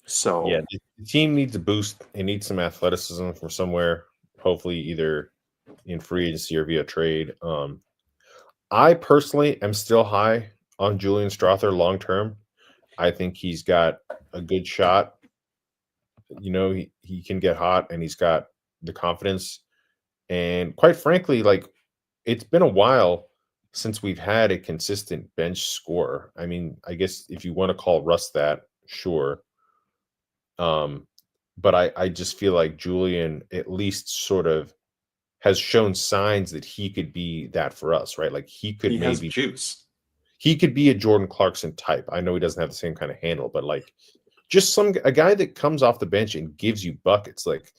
So the team needs a boost. It needs some athleticism from somewhere. Hopefully, either in free agency or via trade. I personally am still high on Julian Strother long term. I think he's got a good shot. He can get hot, and he's got the confidence. And quite frankly, like, it's been a while since we've had a consistent bench scorer. I mean, I guess if you want to call Russ that, sure. Um, but I just feel like Julian at least sort of has shown signs that he could be that for us, right? Like he has juice. he could be a Jordan Clarkson type. I know he doesn't have the same kind of handle, but like just a guy that comes off the bench and gives you buckets. Like,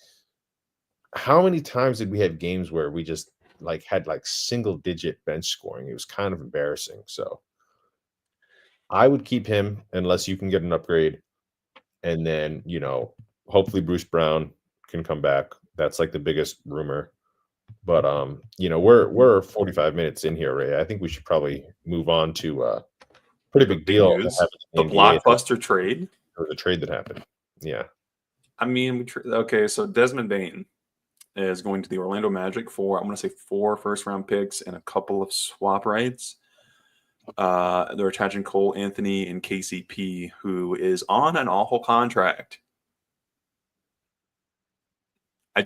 how many times did we have games where we just like had like single digit bench scoring? It was kind of embarrassing. So I would keep him unless you can get an upgrade. And then, hopefully Bruce Brown can come back. That's like the biggest rumor. But we're 45 minutes in here, Ray. I think we should probably move on to pretty The big big deal that news, happened the in the NBA. blockbuster trade. Or the trade that happened. Yeah. I mean, okay, so Desmond Bain is going to the Orlando Magic for, I'm going to say 4 first-round picks and a couple of swap rights. They're attaching Cole Anthony and KCP, who is on an awful contract. I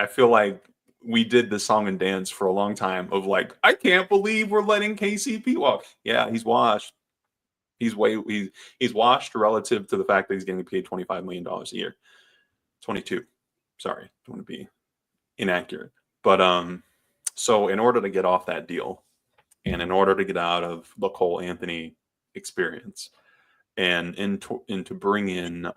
feel like we did the song and dance for a long time of like, I can't believe we're letting KCP walk. Yeah, he's washed. He's washed relative to the fact that he's getting paid $25 million a year. 22. Sorry, don't want to be inaccurate. But so in order to get off that deal, and in order to get out of the Cole Anthony experience, and to bring in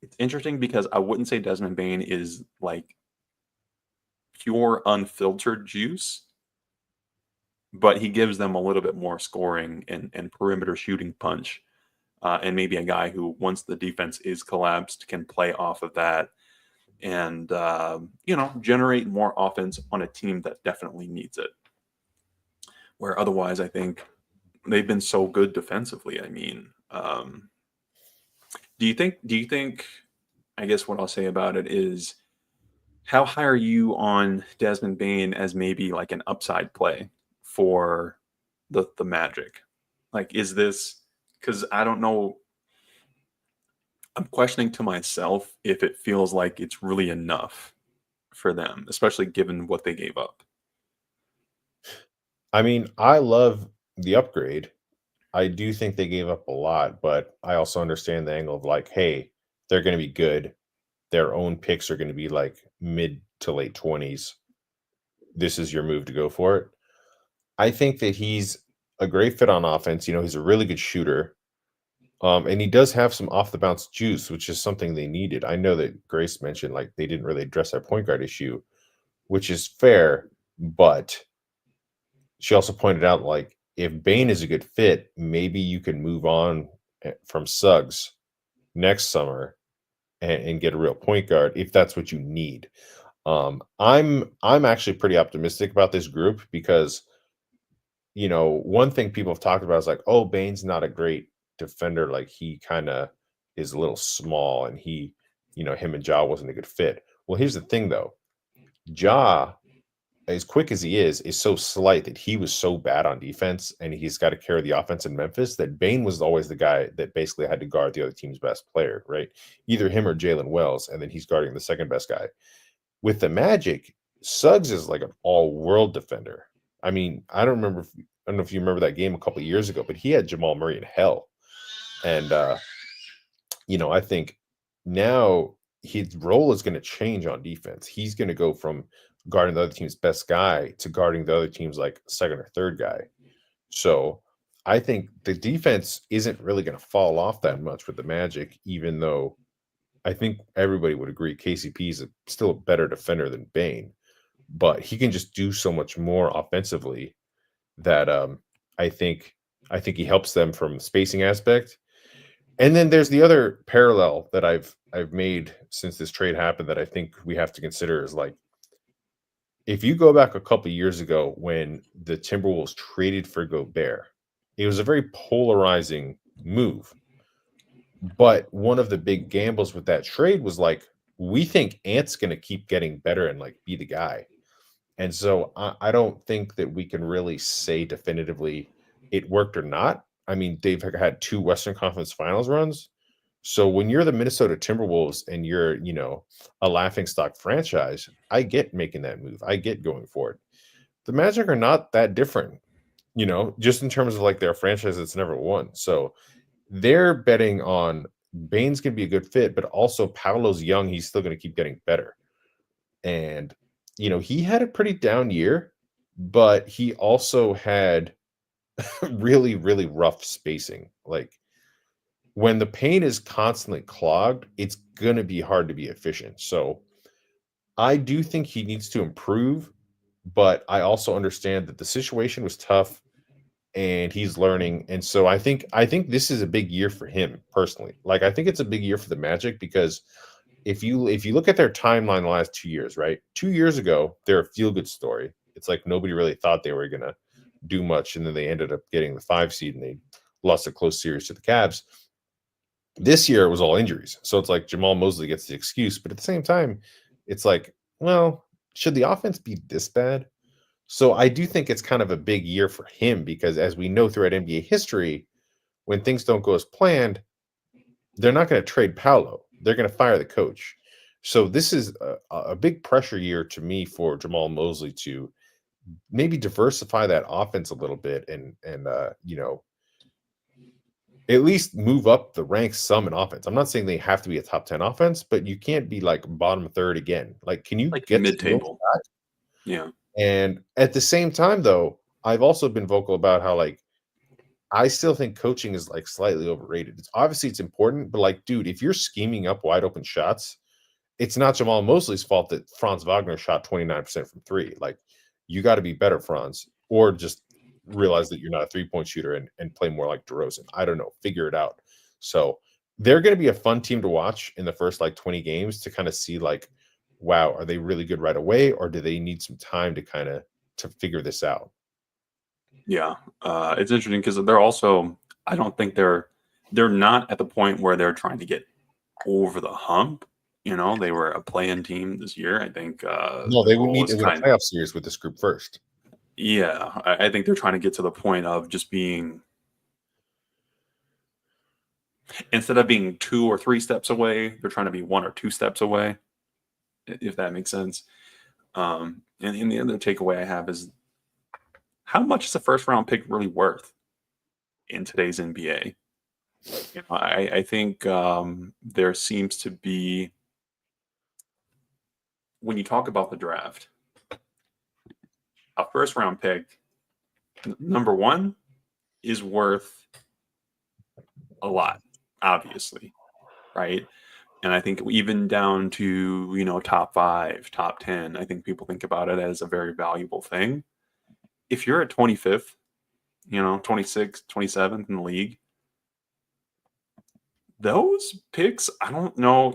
it's interesting because I wouldn't say Desmond Bain is like pure unfiltered juice, but he gives them a little bit more scoring and perimeter shooting punch. And maybe a guy who, once the defense is collapsed, can play off of that and, generate more offense on a team that definitely needs it. Where otherwise, I think they've been so good defensively. I mean, do you think, I guess what I'll say about it is, how high are you on Desmond Bain as maybe like an upside play for the Magic? Like, is this, because I don't know, I'm questioning to myself if it feels like it's really enough for them, especially given what they gave up. I mean, I love the upgrade. I do think they gave up a lot, but I also understand the angle of like, hey, they're going to be good. Their own picks are going to be like mid to late 20s. This is your move to go for it. I think that he's a great fit on offense. He's a really good shooter. And he does have some off the bounce juice, which is something they needed. I know that Grace mentioned like they didn't really address their point guard issue, which is fair, but she also pointed out like if Bain is a good fit, maybe you can move on from Suggs next summer and get a real point guard if that's what you need. I'm actually pretty optimistic about this group because one thing people have talked about is like, oh, Bain's not a great defender. Like he kind of is a little small, and him and Ja wasn't a good fit. Well, here's the thing though, Ja, as quick as he is so slight that he was so bad on defense, and he's got to carry the offense in Memphis, that Bain was always the guy that basically had to guard the other team's best player, right? Either him or Jalen Wells, and then he's guarding the second best guy. With the Magic, Suggs is like an all-world defender. I mean, I don't know if you remember that game a couple of years ago, but he had Jamal Murray in hell. And I think now his role is going to change on defense. He's going to go from guarding the other team's best guy to guarding the other team's like second or third guy. So I think the defense isn't really going to fall off that much with the Magic, even though I think everybody would agree KCP is still a better defender than Bain, but he can just do so much more offensively that I think he helps them from the spacing aspect. And then there's the other parallel that I've I've made since this trade happened that I think we have to consider is like if you go back a couple years ago when the Timberwolves traded for Gobert, it was a very polarizing move. But one of the big gambles with that trade was like, we think Ant's going to keep getting better and like be the guy. And so I don't think that we can really say definitively it worked or not. I mean, they've had two Western Conference Finals runs. So when you're the Minnesota Timberwolves and you're, a laughing stock franchise, I get making that move. I get going for it. The Magic are not that different, just in terms of like their franchise that's never won. So they're betting on Bane's going to be a good fit, but also Paolo's young. He's still going to keep getting better. And, he had a pretty down year, but he also had really, really rough spacing. Like when the paint is constantly clogged, it's going to be hard to be efficient. So I do think he needs to improve, but I also understand that the situation was tough and he's learning. And so I think this is a big year for him personally. Like I think it's a big year for the Magic because if you look at their timeline the last 2 years, right? 2 years ago, they're a feel good story. It's like nobody really thought they were gonna do much, and then they ended up getting the 5 seed and they lost a close series to the Cavs. This year it was all injuries. So it's like Jamal Mosley gets the excuse, but at the same time, it's like, well, should the offense be this bad? So I do think it's kind of a big year for him because as we know throughout NBA history, when things don't go as planned, they're not going to trade Paolo. They're going to fire the coach. So this is a big pressure year to me for Jamal Mosley to maybe diversify that offense a little bit and at least move up the ranks some in offense. I'm not saying they have to be a top 10 offense, but you can't be like bottom third again. Like, can you Like get steals? mid-table. Yeah. And at the same time, though, I've also been vocal about how like I still think coaching is like slightly overrated. It's important, but like, dude, if you're scheming up wide open shots, it's not Jamal Mosley's fault that Franz Wagner shot 29% from three. Like, you got to be better, Franz, or just realize that you're not a 3-point shooter and play more like DeRozan. I don't know, figure it out. So they're going to be a fun team to watch in the first like 20 games to kind of see like, wow, are they really good right away, or do they need some time to kind of to figure this out? Yeah. It's interesting because they're also, I don't think they're not at the point where they're trying to get over the hump. They were a play-in team this year. I think No, the they would goal need is to win a kind of, playoff series with this group first. yeah, I think they're trying to get to the point of just being, instead of being 2 or 3 steps away, they're trying to be 1 or 2 steps away, if that makes sense. And the other takeaway I have is how much is a first round pick really worth in today's NBA? I think there seems to be, when you talk about the draft, a first round pick, number one, is worth a lot, obviously, right? And I think even down to, top 5, top 10, I think people think about it as a very valuable thing. If you're at 25th, 26th, 27th in the league, those picks, I don't know,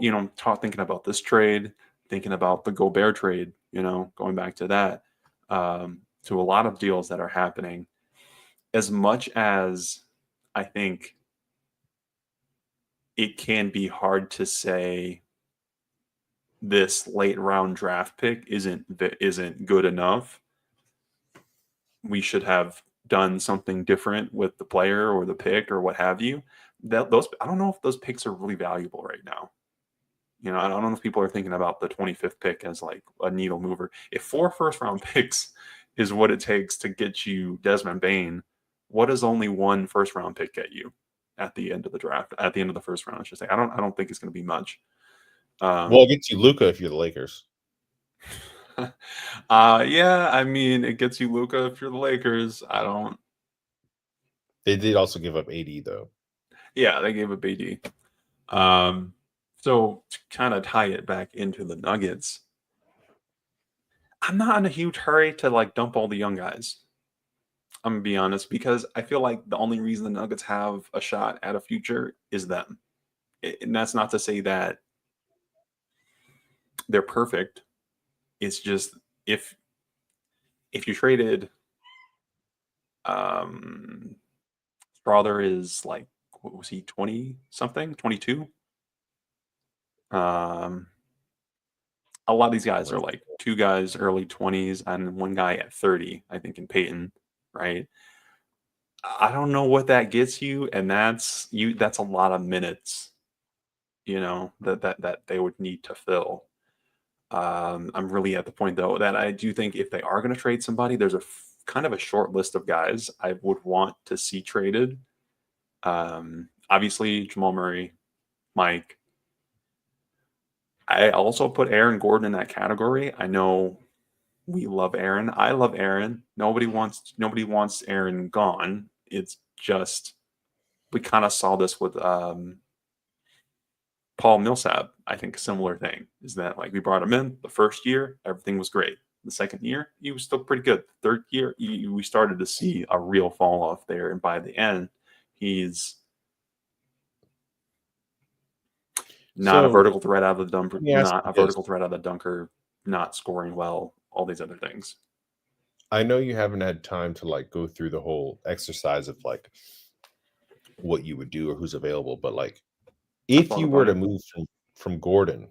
thinking about this trade, thinking about the Gobert trade, going back to that, to a lot of deals that are happening, as much as I think it can be hard to say this late round draft pick isn't good enough. We should have done something different with the player or the pick or what have you. Those, I don't know if those picks are really valuable right now. I don't know if people are thinking about the 25th pick as like a needle mover. If 4 first round picks is what it takes to get you Desmond Bain, what does only 1 first round pick get you at the end of the draft? At the end of the first round, I should say. I don't think it's going to be much. Well, it gets you Luca if you're the Lakers. Yeah, I mean, it gets you Luca if you're the Lakers. I don't. They did also give up AD though. Yeah, they gave a BD. So to kind of tie it back into the Nuggets, I'm not in a huge hurry to like dump all the young guys. I'm gonna be honest because I feel like the only reason the Nuggets have a shot at a future is them. And that's not to say that they're perfect. It's just if you traded Strother is like, what was he, 20 something, 22? Um a lot of these guys are like two guys early 20s and one guy at 30, I think, in Peyton, right? I don't know what that gets you, and that's a lot of minutes, that they would need to fill. I'm really at the point though that I do think if they are going to trade somebody, there's kind of a short list of guys I would want to see traded. Obviously Jamal Murray, Mike. I also put Aaron Gordon in that category. I know we love Aaron. I love Aaron. Nobody wants Aaron gone. It's just we kind of saw this with Paul Millsap. I think a similar thing is that like we brought him in the first year, everything was great. The second year, he was still pretty good. The third year, we started to see a real fall off there, and by the end, he's not a So vertical threat out of the dumper, let me ask not you a this. vertical threat out of the dunker, not scoring well, all these other things. I know you haven't had time to like go through the whole exercise of like what you would do or who's available, but like I if thought you about were to it. move from Gordon,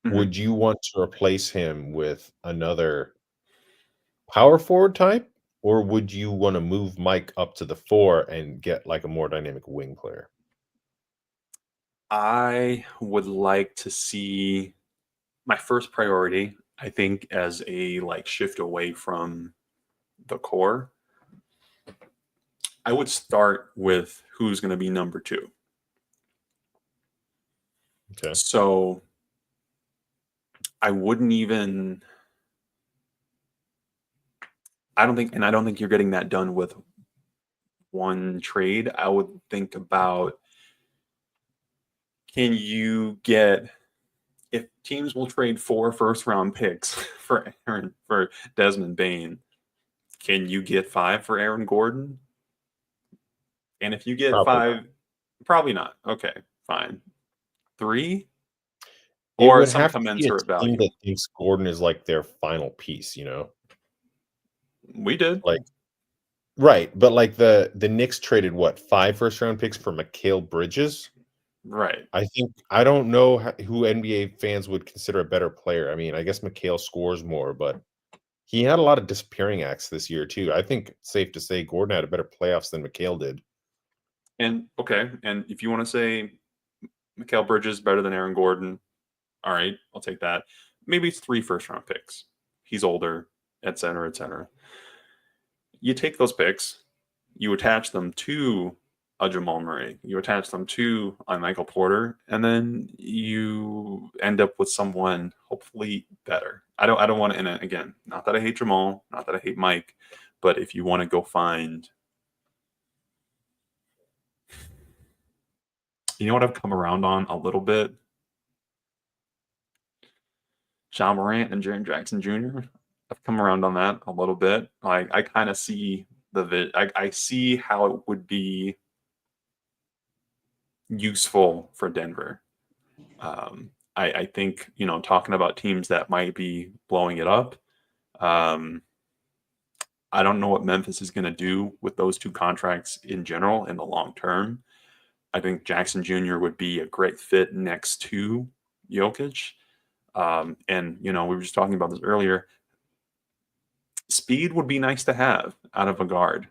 Mhm. would you want to replace him with another power forward type, or would you want to move Mike up to the four and get like a more dynamic wing player? I would like to see my first priority, I think, as a like shift away from the core. I would start with who's going to be number two. Okay. So I wouldn't even. I don't think you're getting that done with one trade. I would think about, can you get, if teams will trade 4 first round picks for Desmond Bain, can you get 5 for Aaron Gordon? And if you get Probably not. 5, probably not. Okay, fine. 3 It or would some have to be a commensurate team value. that thinks Gordon is like their final piece, you know? We did. Like right, but like the Knicks traded what, 5 first round picks for Mikal Bridges? Right. I don't know who NBA fans would consider a better player. I mean, I guess Mikal scores more, but he had a lot of disappearing acts this year too. I think it's safe to say Gordon had a better playoffs than Mikal did. And okay, and if you want to say Mikal Bridges better than Aaron Gordon, all right, I'll take that. Maybe it's 3 first round picks. He's older, et cetera, et cetera. You take those picks, you attach them to a Jamal Murray, you attach them to a Michael Porter, and then you end up with someone hopefully better. I don't want to, and again, not that I hate Jamal, not that I hate Mike, but if you want to go find, you know what I've come around on a little bit? John Morant and Jaren Jackson Jr. I've come around on that a little bit. Like I kind of see I see how it would be useful for Denver. I think, talking about teams that might be blowing it up. Um, I don't know what Memphis is going to do with those two contracts in general in the long term. I think Jackson Jr. would be a great fit next to Jokic. And we were just talking about this earlier. Speed would be nice to have out of a guard.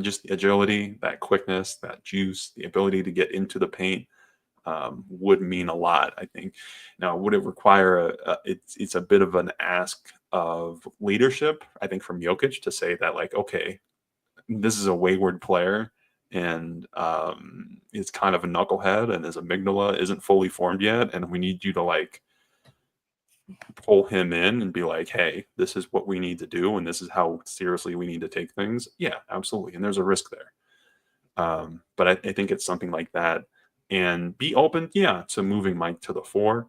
Just the agility, that quickness, that juice, the ability to get into the paint would mean a lot, I think. Now, would it require it's a bit of an ask of leadership, I think, from Jokic to say that, like, okay, this is a wayward player and is kind of a knucklehead and his amygdala isn't fully formed yet. And we need you to like pull him in and be like, hey, this is what we need to do. And this is how seriously we need to take things. Yeah, absolutely. And there's a risk there. But I think it's something like that. And be open, yeah, to moving Mike to the 4.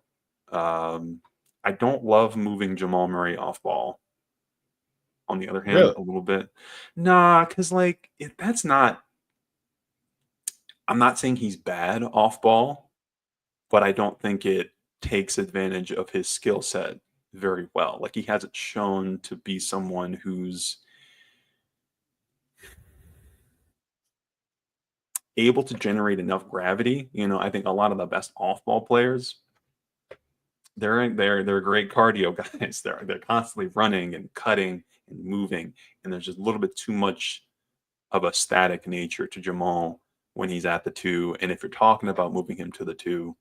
I don't love moving Jamal Murray off ball. On the other hand, Really? a little bit. Nah, because like that's not. I'm not saying he's bad off ball, but I don't think it takes advantage of his skill set very well. Like he hasn't shown to be someone who's able to generate enough gravity. I think a lot of the best off-ball players, they're great cardio guys. They're constantly running and cutting and moving, and there's just a little bit too much of a static nature to Jamal when he's at the two. And if you're talking about moving him to the two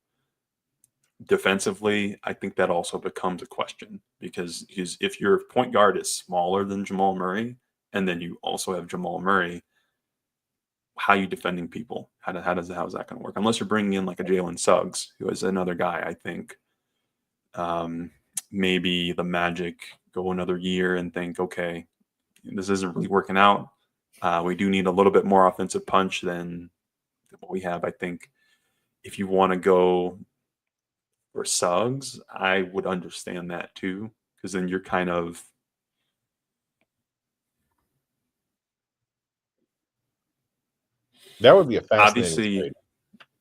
defensively, I think that also becomes a question because if your point guard is smaller than Jamal Murray, and then you also have Jamal Murray, how are you defending people? How's that going to work? Unless you're bringing in like a Jalen Suggs, who is another guy. I think maybe the Magic go another year and think, okay, this isn't really working out. We do need a little bit more offensive punch than what we have. I think if you want to go for Suggs, I would understand that too, because then you're kind of That would be a fascinating obviously, trade.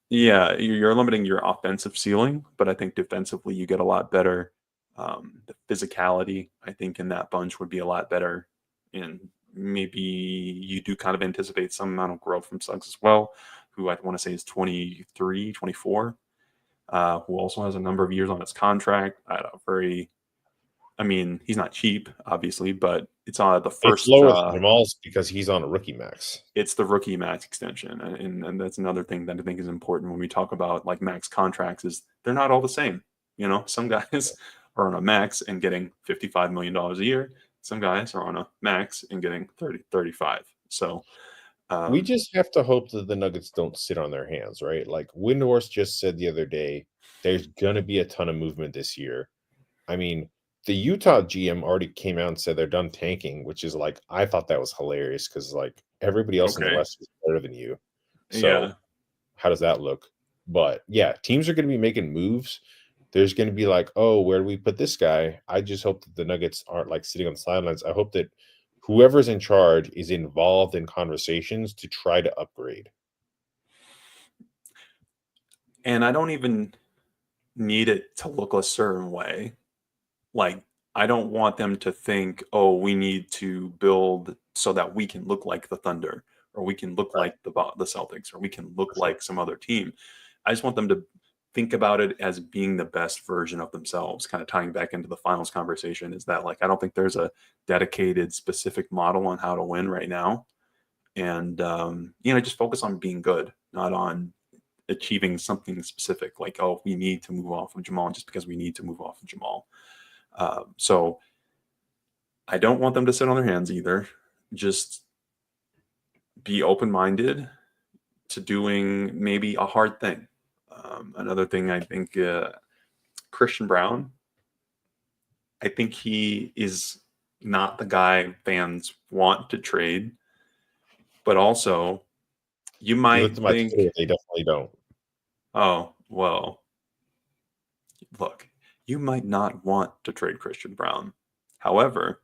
yeah, you're limiting your offensive ceiling, but I think defensively you get a lot better. The physicality, I think, in that bunch would be a lot better. And maybe you do kind of anticipate some amount of growth from Suggs as well, who I want to say is 23, 24, who also has a number of years on his contract. I mean, he's not cheap, obviously, but it's on the It's first. lower than Jamal's because he's on a rookie max. It's the rookie max extension, and that's another thing that I think is important when we talk about like max contracts. Is they're not all the same. Some guys are on a max and getting $55 million a year. Some guys are on a max and getting 30, 35. So We just have to hope that the Nuggets don't sit on their hands, right? Like Windhorst just said the other day, there's gonna be a ton of movement this year. I mean, the Utah GM already came out and said they're done tanking, which is like I thought that was hilarious because like everybody else in the okay, West is better than you. So yeah. how does that look? But yeah, teams are going to be making moves. There's going to be like, oh, where do we put this guy? I just hope that the Nuggets aren't like sitting on the sidelines. I hope that whoever's in charge is involved in conversations to try to upgrade. And I don't even need it to look a certain way. Like, I don't want them to think, oh, we need to build so that we can look like the Thunder, or we can look Right. like the Celtics, or we can look For sure. like some other team. I just want them to think about it as being the best version of themselves. Kind of tying back into the finals conversation is that like I don't think there's a dedicated specific model on how to win right now, and just focus on being good, not on achieving something specific. Like, oh, we need to move off of Jamal just because we need to move off of Jamal. So I don't want them to sit on their hands either. Just be open minded to doing maybe a hard thing. Another thing I think Christian Brown, I think he is not the guy fans want to trade, but also you You looked might at my Twitter, think, they definitely don't. oh, well, look, you might not want to trade Christian Brown. However,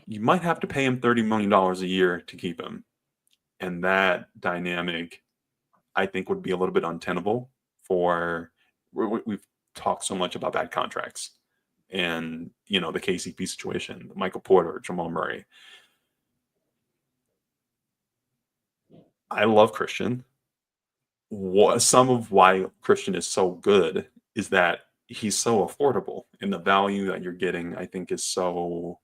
you might have to pay him $30 million a year to keep him. And that dynamic, I think, would be a little bit untenable for. We've talked so much about bad contracts and, the KCP situation, Michael Porter, Jamal Murray. I love Christian. Some of why Christian is so good is that he's so affordable, and the value that you're getting, I think, is so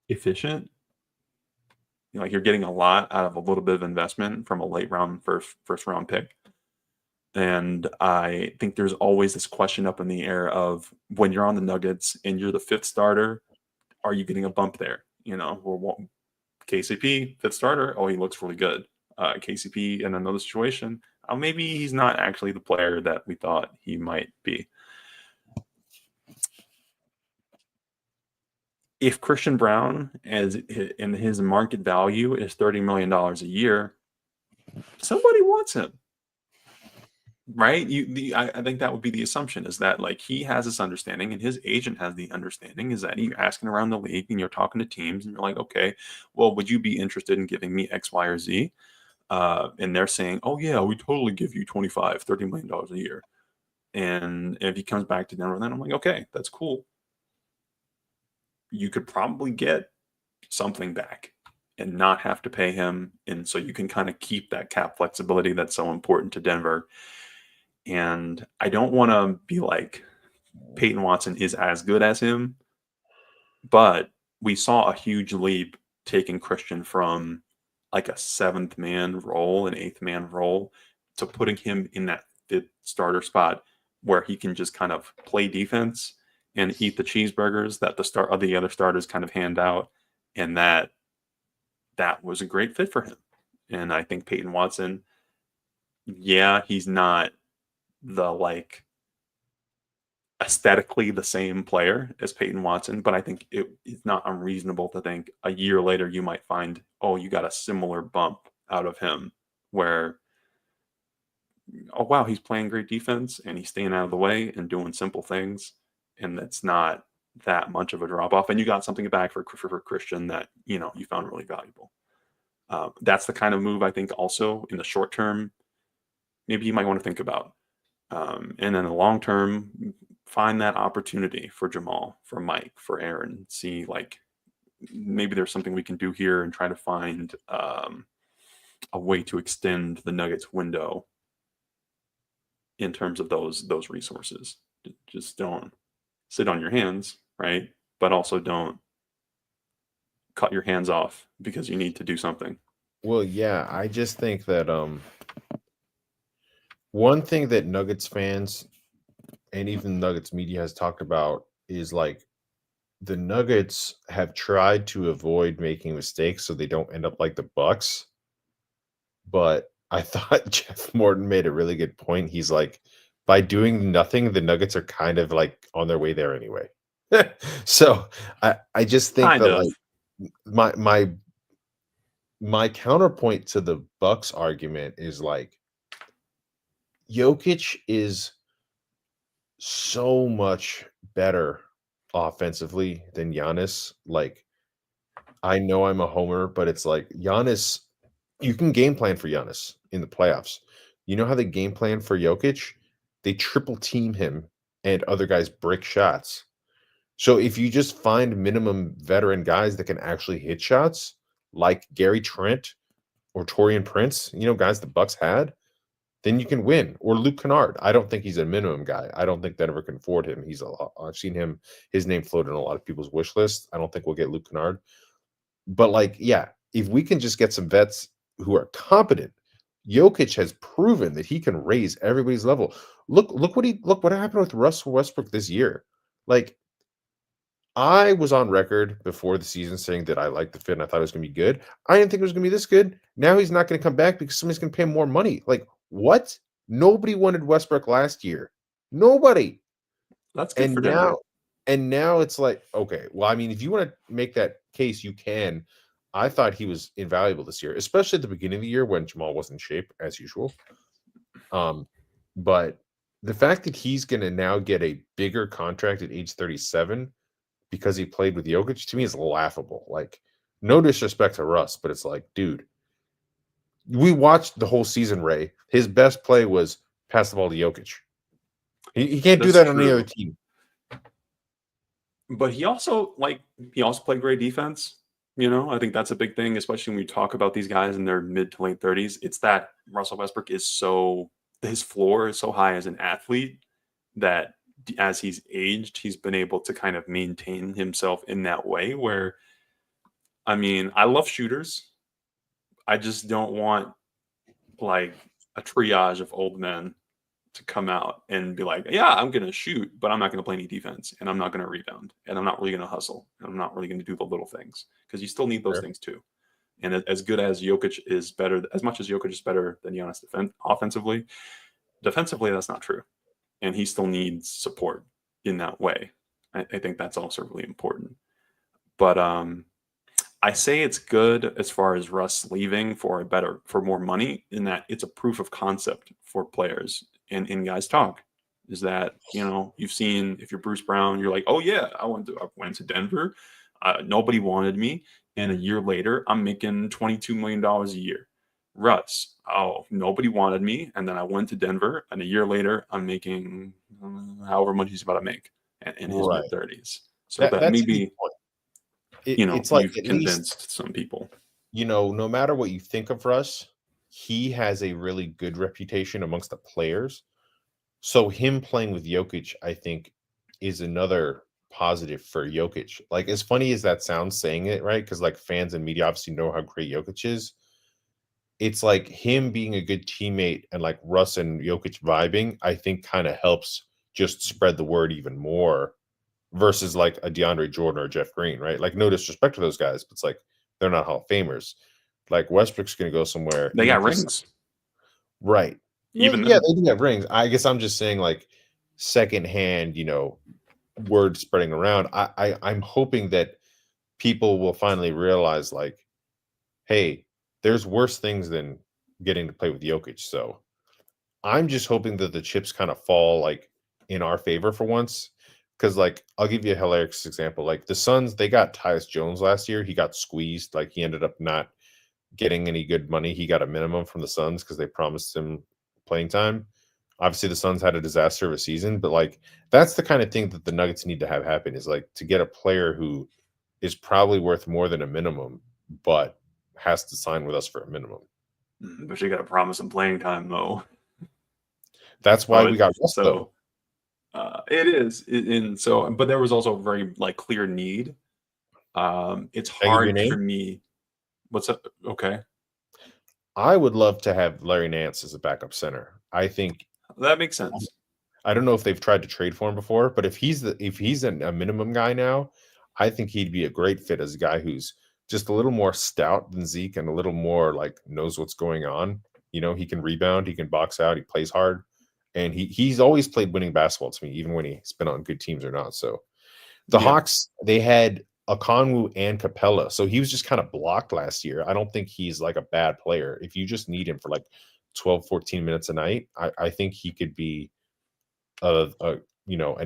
efficient. Like you're getting a lot out of a little bit of investment from a late round first round pick. And I think there's always this question up in the air of when you're on the Nuggets and you're the fifth starter, are you getting a bump there? KCP, fifth starter, oh, he looks really good. KCP in another situation, maybe he's not actually the player that we thought he might be. If Christian Brown, as in his market value, is $30 million a year, somebody wants him. Right? I think that would be the assumption is that like he has this understanding and his agent has the understanding is that you're asking around the league and you're talking to teams and you're like, okay, well, would you be interested in giving me X, Y, or Z? And they're saying, oh yeah, we totally give you $25-30 million a year. And if he comes back to Denver, then I'm like, okay, that's cool. You could probably get something back and not have to pay him. And so you can kind of keep that cap flexibility that's so important to Denver. And I don't want to be like Peyton Watson is as good as him, but we saw a huge leap taking Christian from like a seventh man role, an eighth man role, to putting him in that fifth starter spot where he can just kind of play defense and eat the cheeseburgers that the other starters kind of hand out, and that was a great fit for him. And I think Peyton Watson, yeah, he's not the like aesthetically the same player as Peyton Watson, but I think it's not unreasonable to think a year later you might find, oh, you got a similar bump out of him where, oh, wow, he's playing great defense and he's staying out of the way and doing simple things. And that's not that much of a drop off. And you got something back for Christian that, you found really valuable. That's the kind of move I think also in the short term, maybe you might want to think about. And in the long term, find that opportunity for Jamal, for Mike, for Aaron. See, like, maybe there's something we can do here and try to find a way to extend the Nuggets window in terms of those resources. Just don't sit on your hands, right? But also don't cut your hands off because you need to do something. Well, yeah, I just think that one thing that Nuggets fans and even Nuggets media has talked about is like the Nuggets have tried to avoid making mistakes so they don't end up like the Bucks. But I thought Jeff Morton made a really good point. He's like, by doing nothing, the Nuggets are kind of like on their way there anyway. So I just think Kind that of. like my counterpoint to the Bucks argument is like Jokic is so much better offensively than Giannis. Like, I know I'm a homer, but it's like Giannis, you can game plan for Giannis in the playoffs. You know how they game plan for Jokic? They triple team him and other guys break shots. So if you just find minimum veteran guys that can actually hit shots, like Gary Trent or Torian Prince, guys the Bucks had, then you can win. Or Luke Kennard. I don't think he's a minimum guy. I don't think Denver can afford him. I've seen his name floated on a lot of people's wish list. I don't think we'll get Luke Kennard. But like, yeah, if we can just get some vets who are competent, Jokic has proven that he can raise everybody's level. Look what happened with Russell Westbrook this year. Like, I was on record before the season saying that I liked the fit and I thought it was going to be good. I didn't think it was going to be this good. Now he's not going to come back because somebody's going to pay him more money. Like, what? Nobody wanted Westbrook last year. Nobody. That's good And for Denver. now it's like, okay, well, I mean, if you want to make that case, you can. I thought he was invaluable this year, especially at the beginning of the year when Jamal was in shape as usual. But the fact that he's going to now get a bigger contract at age 37 because he played with Jokic, to me, is laughable. Like, no disrespect to Russ, but it's like, dude, we watched the whole season, Ray. His best play was pass the ball to Jokic. He can't do That's that on any other true. team. But he also played great defense. I think that's a big thing, especially when we talk about these guys in their mid to late 30s. It's that Russell Westbrook his floor is so high as an athlete that as he's aged, he's been able to kind of maintain himself in that way where, I mean, I love shooters. I just don't want like a triage of old men to come out and be like, yeah, I'm going to shoot, but I'm not going to play any defense and I'm not going to rebound and I'm not really going to hustle and I'm not really going to do the little things because you still need those Sure. things too. And as good as Jokic is better, as much as Jokic is better than Giannis offensively, defensively, that's not true. And he still needs support in that way. I think that's also really important. But I say it's good as far as Russ leaving for more money in that it's a proof of concept for players and guys talk is that, you've seen, if you're Bruce Brown, you're like, oh yeah, I went to Denver. Nobody wanted me. And a year later, I'm making $22 million a year. Russ, oh, nobody wanted me, and then I went to Denver, and a year later, I'm making however much he's about to make in his Right. mid-30s. So that That's a good maybe, point. It's like you've at least, convinced some people. no matter what you think of Russ, he has a really good reputation amongst the players. So him playing with Jokic, I think, is another positive for Jokic. Like, as funny as that sounds saying it, right? Because like fans and media obviously know how great Jokic is. It's like him being a good teammate and like Russ and Jokic vibing, I think kind of helps just spread the word even more versus like a DeAndre Jordan or Jeff Green, right? Like, no disrespect to those guys, but it's like they're not Hall of Famers. Like Westbrook's going to go somewhere, They even got if he's rings. right. Yeah, Even yeah, then, they do have rings. I guess I'm just saying, like, secondhand, word spreading around. I'm hoping that people will finally realize, like, hey, there's worse things than getting to play with Jokic. So I'm just hoping that the chips kind of fall like in our favor for once. Cause like I'll give you a hilarious example. Like the Suns, they got Tyus Jones last year. He got squeezed. Like he ended up not getting any good money. He got a minimum from the Suns because they promised him playing time. Obviously, the Suns had a disaster of a season, but like that's the kind of thing that the Nuggets need to have happen is like to get a player who is probably worth more than a minimum, but has to sign with us for a minimum. but you got to promise them playing time, though. That's why we But got Russ, though. so it is, and so, but there was also a very like clear need. It's Can I give you a hard name? for me. What's up? Okay, I would love to have Larry Nance as a backup center. I think that makes sense. I don't know if they've tried to trade for him before, but if he's a minimum guy now, I think he'd be a great fit as a guy who's just a little more stout than Zeke and a little more like knows what's going on. He can rebound, he can box out, he plays hard, and he's always played winning basketball to me, even when he's been on good teams or not. So the Yeah, Hawks, they had Okonwu and Capella, so he was just kind of blocked last year. I don't think he's like a bad player. If you just need him for like 12, 14 minutes a night, I think he could be an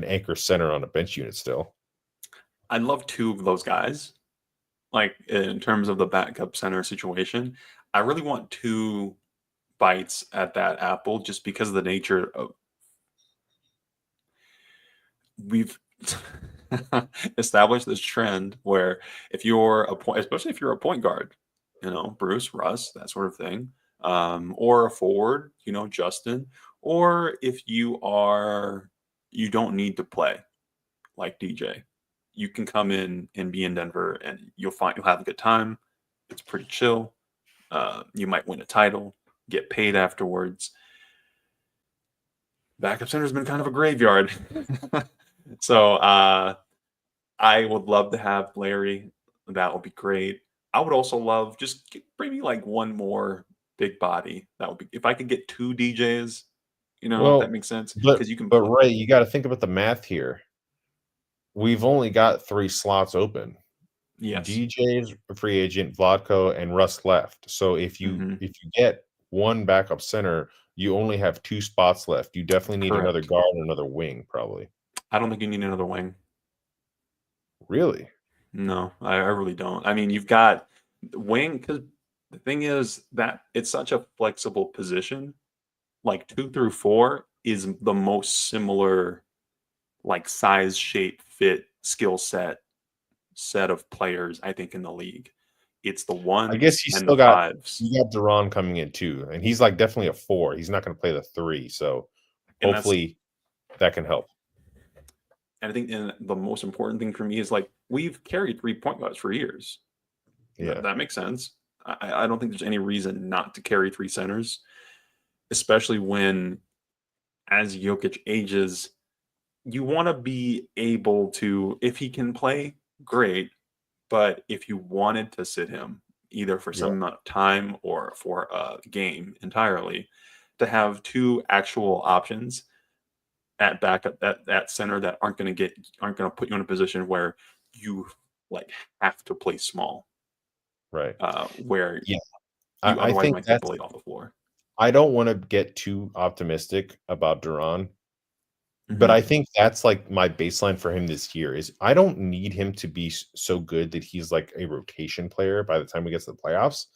anchor center on a bench unit still. I'd love two of those guys. Like in terms of the backup center situation, I really want two bites at that apple just because of the nature of we've established this trend where if you're a point, especially if you're a point guard, Bruce, Russ, that sort of thing, or a forward, Justin, or if you don't need to play like DJ, you can come in and be in Denver and you'll have a good time. It's pretty chill. You might win a title, get paid afterwards. Backup center's been kind of a graveyard. So I would love to have Larry. That would be great. I would also love bring me like one more big body. That would be if I could get two DJs. If that Well, makes sense but because you can but play. Ray, you got to think about the math here. We've only got 3 slots open. Yes. DJ's a free agent, Vladko and Russ left. So if you Hmm. if you get one backup center, you only have 2 spots left. You definitely need another Correct. guard and another wing, probably. I don't think you need another wing. Really? No, I really don't. I mean, you've got wing because the thing is that it's such a flexible position. Like 2 through 4 is the most similar, like size, shape, fit, skill set of players I think in the league. It's the I guess ones he's and the still got fives, you got Duran coming in too, and he's like definitely a 4. He's not going to play the 3, so and that's hopefully that can help. and I think and the most important thing for me is like we've carried 3 point guards for years. Yeah, That makes sense. I don't think there's any reason not to carry 3 centers, especially when as Jokic ages, you want to be able to, if he can play, great. But if you wanted to sit him, either for yeah, some amount of time or for a game entirely, to have two actual options at backup at center that aren't going to put you in a position where you like have to play small, right. where Yeah, you I otherwise think might get that's. bullied off the floor. I don't want to get too optimistic about Duran, but Hmm. I think that's like my baseline for him this year is I don't need him to be so good that he's like a rotation player by the time we get to the playoffs.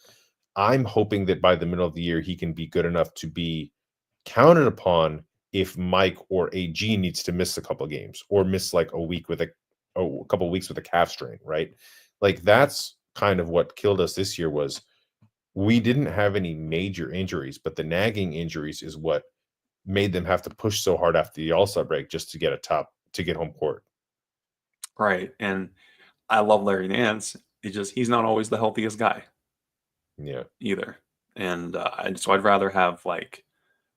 I'm hoping that by the middle of the year, he can be good enough to be counted upon if Mike or AG needs to miss a couple games or miss like a couple weeks with a calf strain, right? Like that's kind of what killed us this year was we didn't have any major injuries, but the nagging injuries is what made them have to push so hard after the All-Star break just to get home court. Right. And I love Larry Nance. He's not always the healthiest guy Yeah. either. And so I'd rather have like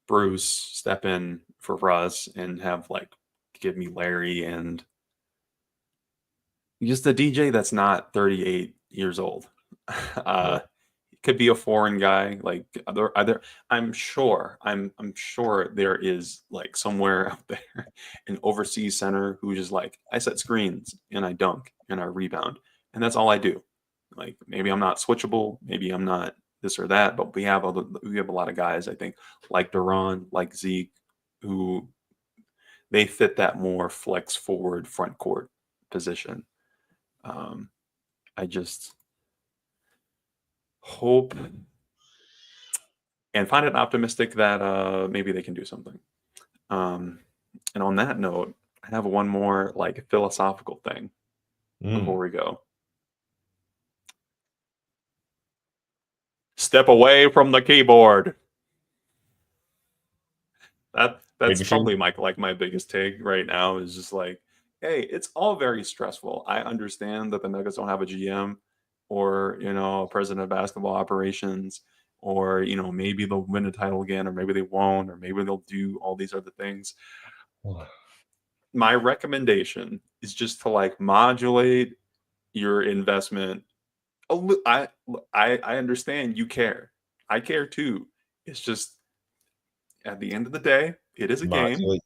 Bruce step in for Russ and have like give me Larry and just a DJ that's not 38 years old. Yeah. Could be a foreign guy. Like other I'm sure there is like somewhere out there an overseas center who just like I set screens and I dunk and I rebound and that's all I do. Like maybe I'm not switchable, maybe I'm not this or that, but we have a lot of guys I think like Duran, like Zeke, who they fit that more flex forward front court position. Um, I just hope and find it optimistic that maybe they can do something. Um, and on that note, I have one more like philosophical thing before Mm. we go. Step away from the keyboard. Trade That's machine. probably my biggest take right now is just like, hey, it's all very stressful. I understand that the Nuggets don't have a GM or a president of basketball operations, or maybe they'll win a title again, or maybe they won't, or maybe they'll do all these other things. My recommendation is just to like modulate your investment. I understand you care. I care too. It's just at the end of the day, it is a game. Modulate.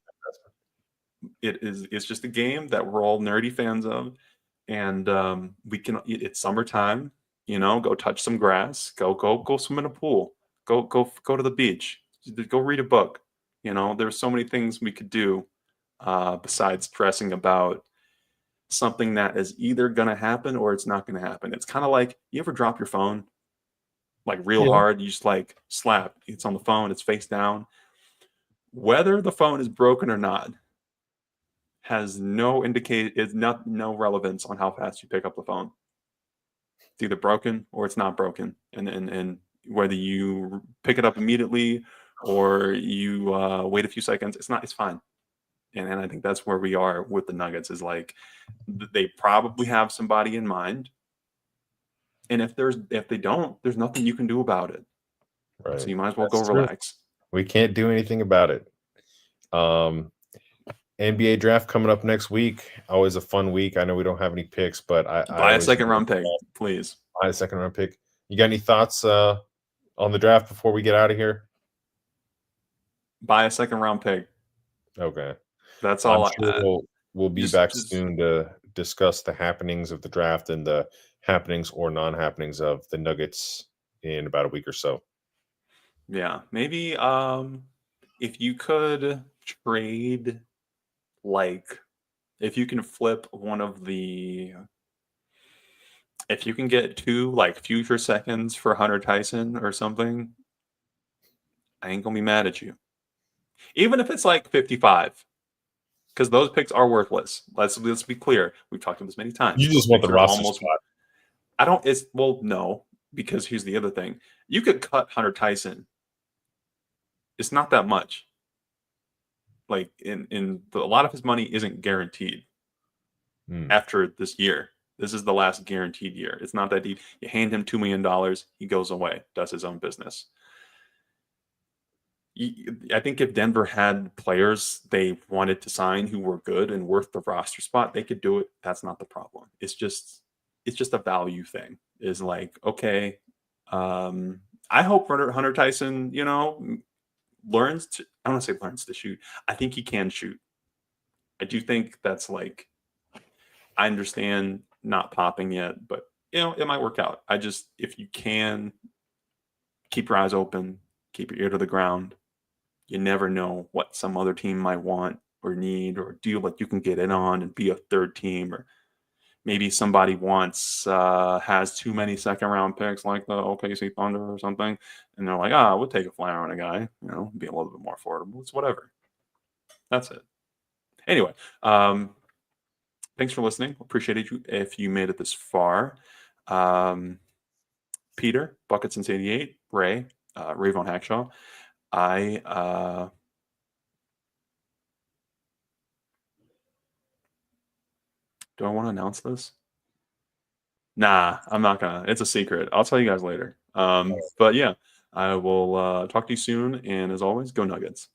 It's just a game that we're all nerdy fans of, and it's summertime. Go touch some grass. Go swim in a pool. Go to the beach. Go read a book. There's so many things we could do besides stressing about something that is either going to happen or it's not going to happen. It's kind of like you ever drop your phone like real Yeah. hard, you just like slap. It's on the phone, it's face down. Whether the phone is broken or not has no relevance on how fast you pick up the phone. It's either broken or it's not broken, and whether you pick it up immediately or you wait a few seconds, it's fine. And I think that's where we are with the Nuggets is like they probably have somebody in mind, and if they don't, there's nothing you can do about it. So Right. you might as well go That's true. relax. We can't do anything about it. NBA draft coming up next week. Always a fun week. I know we don't have any picks, but I Buy a always second round pick, please. buy a second round pick. You got any thoughts on the draft before we get out of here? Buy a second round pick. Okay. That's I'm all. sure we'll be back Just soon to discuss the happenings of the draft and the happenings or non-happenings of the Nuggets in about a week or so. yeah, maybe if you could trade like if you can flip one of the if you can get two like future seconds for Hunter Tyson or something, I ain't gonna be mad at you. Even if it's like 55, because those picks are worthless. Let's be clear. We've talked about this many times. You Those just want picks the are roster almost. spot. I don't. It's well, no, because here's the other thing. You could cut Hunter Tyson. It's not that much. Like a lot of his money isn't guaranteed Hmm. after this year. This is the last guaranteed year. It's not that deep. You hand him $2 million, he goes away, does his own business. I think if Denver had players they wanted to sign who were good and worth the roster spot, they could do it. That's not the problem. It's just a value thing. Is like okay, I hope Hunter Tyson, learns to. I don't want to say learns to shoot. I think he can shoot. I do think that's like I understand not popping yet, but it might work out. If you can keep your eyes open, keep your ear to the ground, you never know what some other team might want or need or deal like you can get in on and be a third team or maybe somebody wants has too many second round picks like the OKC Thunder or something, and they're like, we'll take a flyer on a guy, be a little bit more affordable. It's whatever. That's it. Anyway, thanks for listening. Appreciate you if you made it this far. Peter, Buckets Since 88, Ray, Ray Von Hackshaw. Do I want to announce this? Nah, I'm not gonna. It's a secret. I'll tell you guys later. But yeah, I will talk to you soon. And as always, go Nuggets.